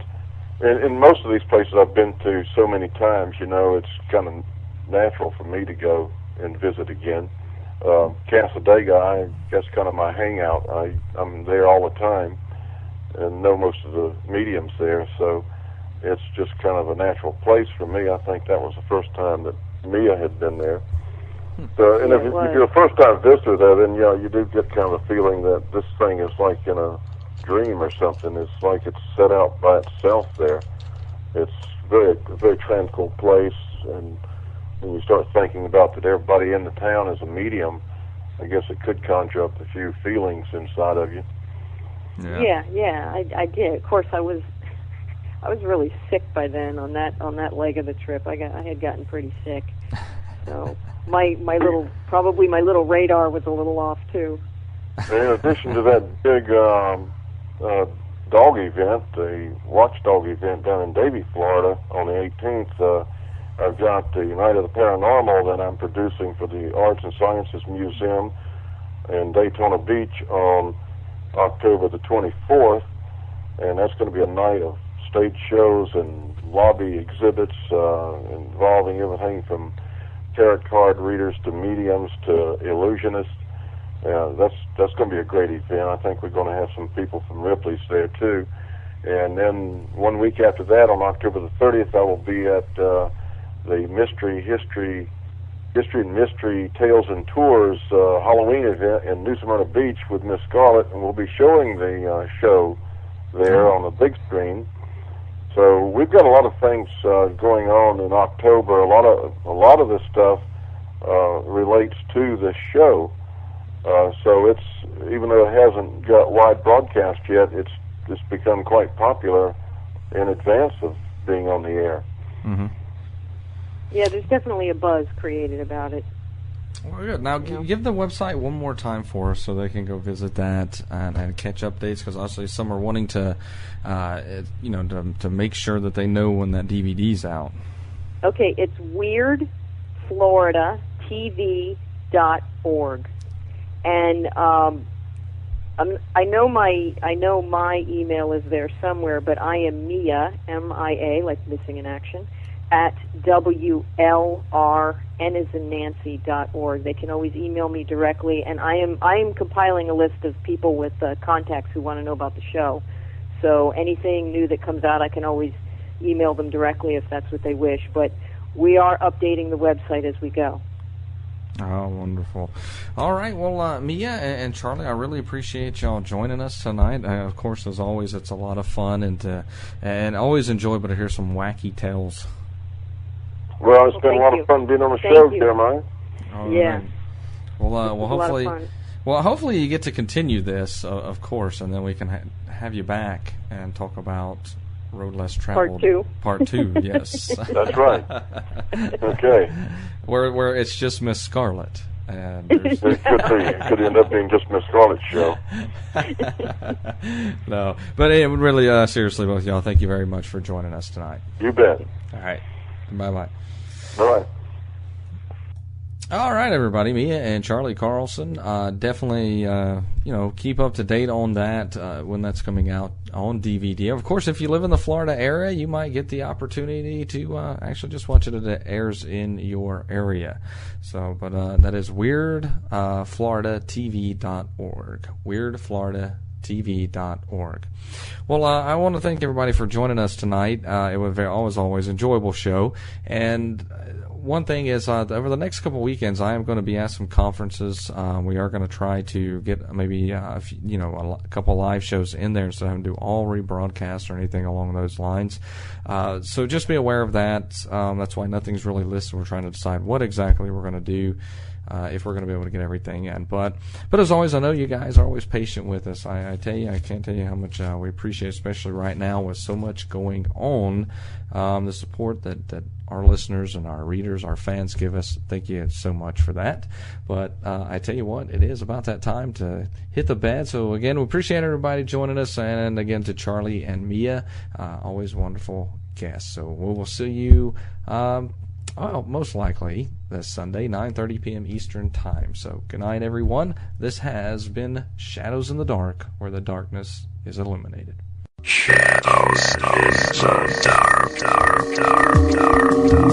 in most of these places I've been to so many times, it's kind of natural for me to go and visit again. Cassadaga, I guess, kind of my hangout. I'm there all the time and know most of the mediums there, so it's just kind of a natural place for me. I think that was the first time that Mia had been there. So, and if you're a first-time visitor there, then you do get kind of a feeling that this thing is like in a dream or something. It's like it's set out by itself there. It's a very tranquil place, and when you start thinking about that everybody in the town is a medium, I guess it could conjure up a few feelings inside of you. Yeah, I did. Of course, I was really sick by then on that leg of the trip. I had gotten pretty sick, so my little radar was a little off too. In addition to that big dog event, the watchdog event down in Davie, Florida, on the 18th. I've got the Night of the Paranormal that I'm producing for the Arts and Sciences Museum in Daytona Beach on October the 24th, and that's going to be a night of stage shows and lobby exhibits involving everything from tarot card readers to mediums to illusionists. Yeah, that's going to be a great event. I think we're going to have some people from Ripley's there too. And then 1 week after that, on October the 30th, I will be at the History and Mystery Tales and Tours Halloween event in New Smyrna Beach with Miss Scarlett, and we'll be showing the show there on the big screen. So we've got a lot of things going on in October. A lot of this stuff relates to this show. So it's, even though it hasn't got wide broadcast yet, it's become quite popular in advance of being on the air. Mm-hmm. Yeah, there's definitely a buzz created about it. Well, good. Now, give the website one more time for us so they can go visit that and catch updates, because obviously some are wanting to, to make sure that they know when that DVD's out. Okay, it's weirdfloridatv.org. And I know my email is there somewhere, but I am Mia, M-I-A, like missing in action, at WLRN.org. They can always email me directly, and I am compiling a list of people with contacts who want to know about the show. So anything new that comes out, I can always email them directly if that's what they wish. But we are updating the website as we go. Oh, wonderful. All right. Well, Mia and Charlie, I really appreciate y'all joining us tonight. Of course, as always, it's a lot of fun and always enjoyable to hear some wacky tales. Well, it's been a lot of fun being on the show, Jeremiah. Yeah. Right. Well, hopefully you get to continue this, of course, and then we can have you back and talk about Road Less Traveled. Part 2, yes. That's right. Okay. Where it's just Miss Scarlett. And it could end up being just Miss Scarlett's show. No. But really, seriously, both y'all, thank you very much for joining us tonight. You bet. All right. Bye-bye. Bye-bye. All right, everybody. Mia and Charlie Carlson, definitely, keep up to date on that when that's coming out on DVD. Of course, if you live in the Florida area, you might get the opportunity to actually just watch it as it airs in your area. So, but that is WeirdFloridaTV.org. WeirdFloridaTV.org. Well, I want to thank everybody for joining us tonight. It was always enjoyable show. And one thing is, over the next couple of weekends, I am going to be at some conferences. We are going to try to get maybe a couple live shows in there instead of having to do all rebroadcasts or anything along those lines. So just be aware of that. That's why nothing's really listed. We're trying to decide what exactly we're going to do. If we're going to be able to get everything in. But as always, I know you guys are always patient with us. I tell you, I can't tell you how much we appreciate, especially right now with so much going on, the support that our listeners and our readers, our fans give us. Thank you so much for that. But I tell you what, it is about that time to hit the bed. So again, we appreciate everybody joining us. And again, to Charlie and Mia, always wonderful guests. So we will see you most likely this Sunday, 9:30 p.m. Eastern Time. So good night, everyone. This has been Shadows in the Dark, where the darkness is illuminated. Shadows in the dark, dark, dark, dark, dark.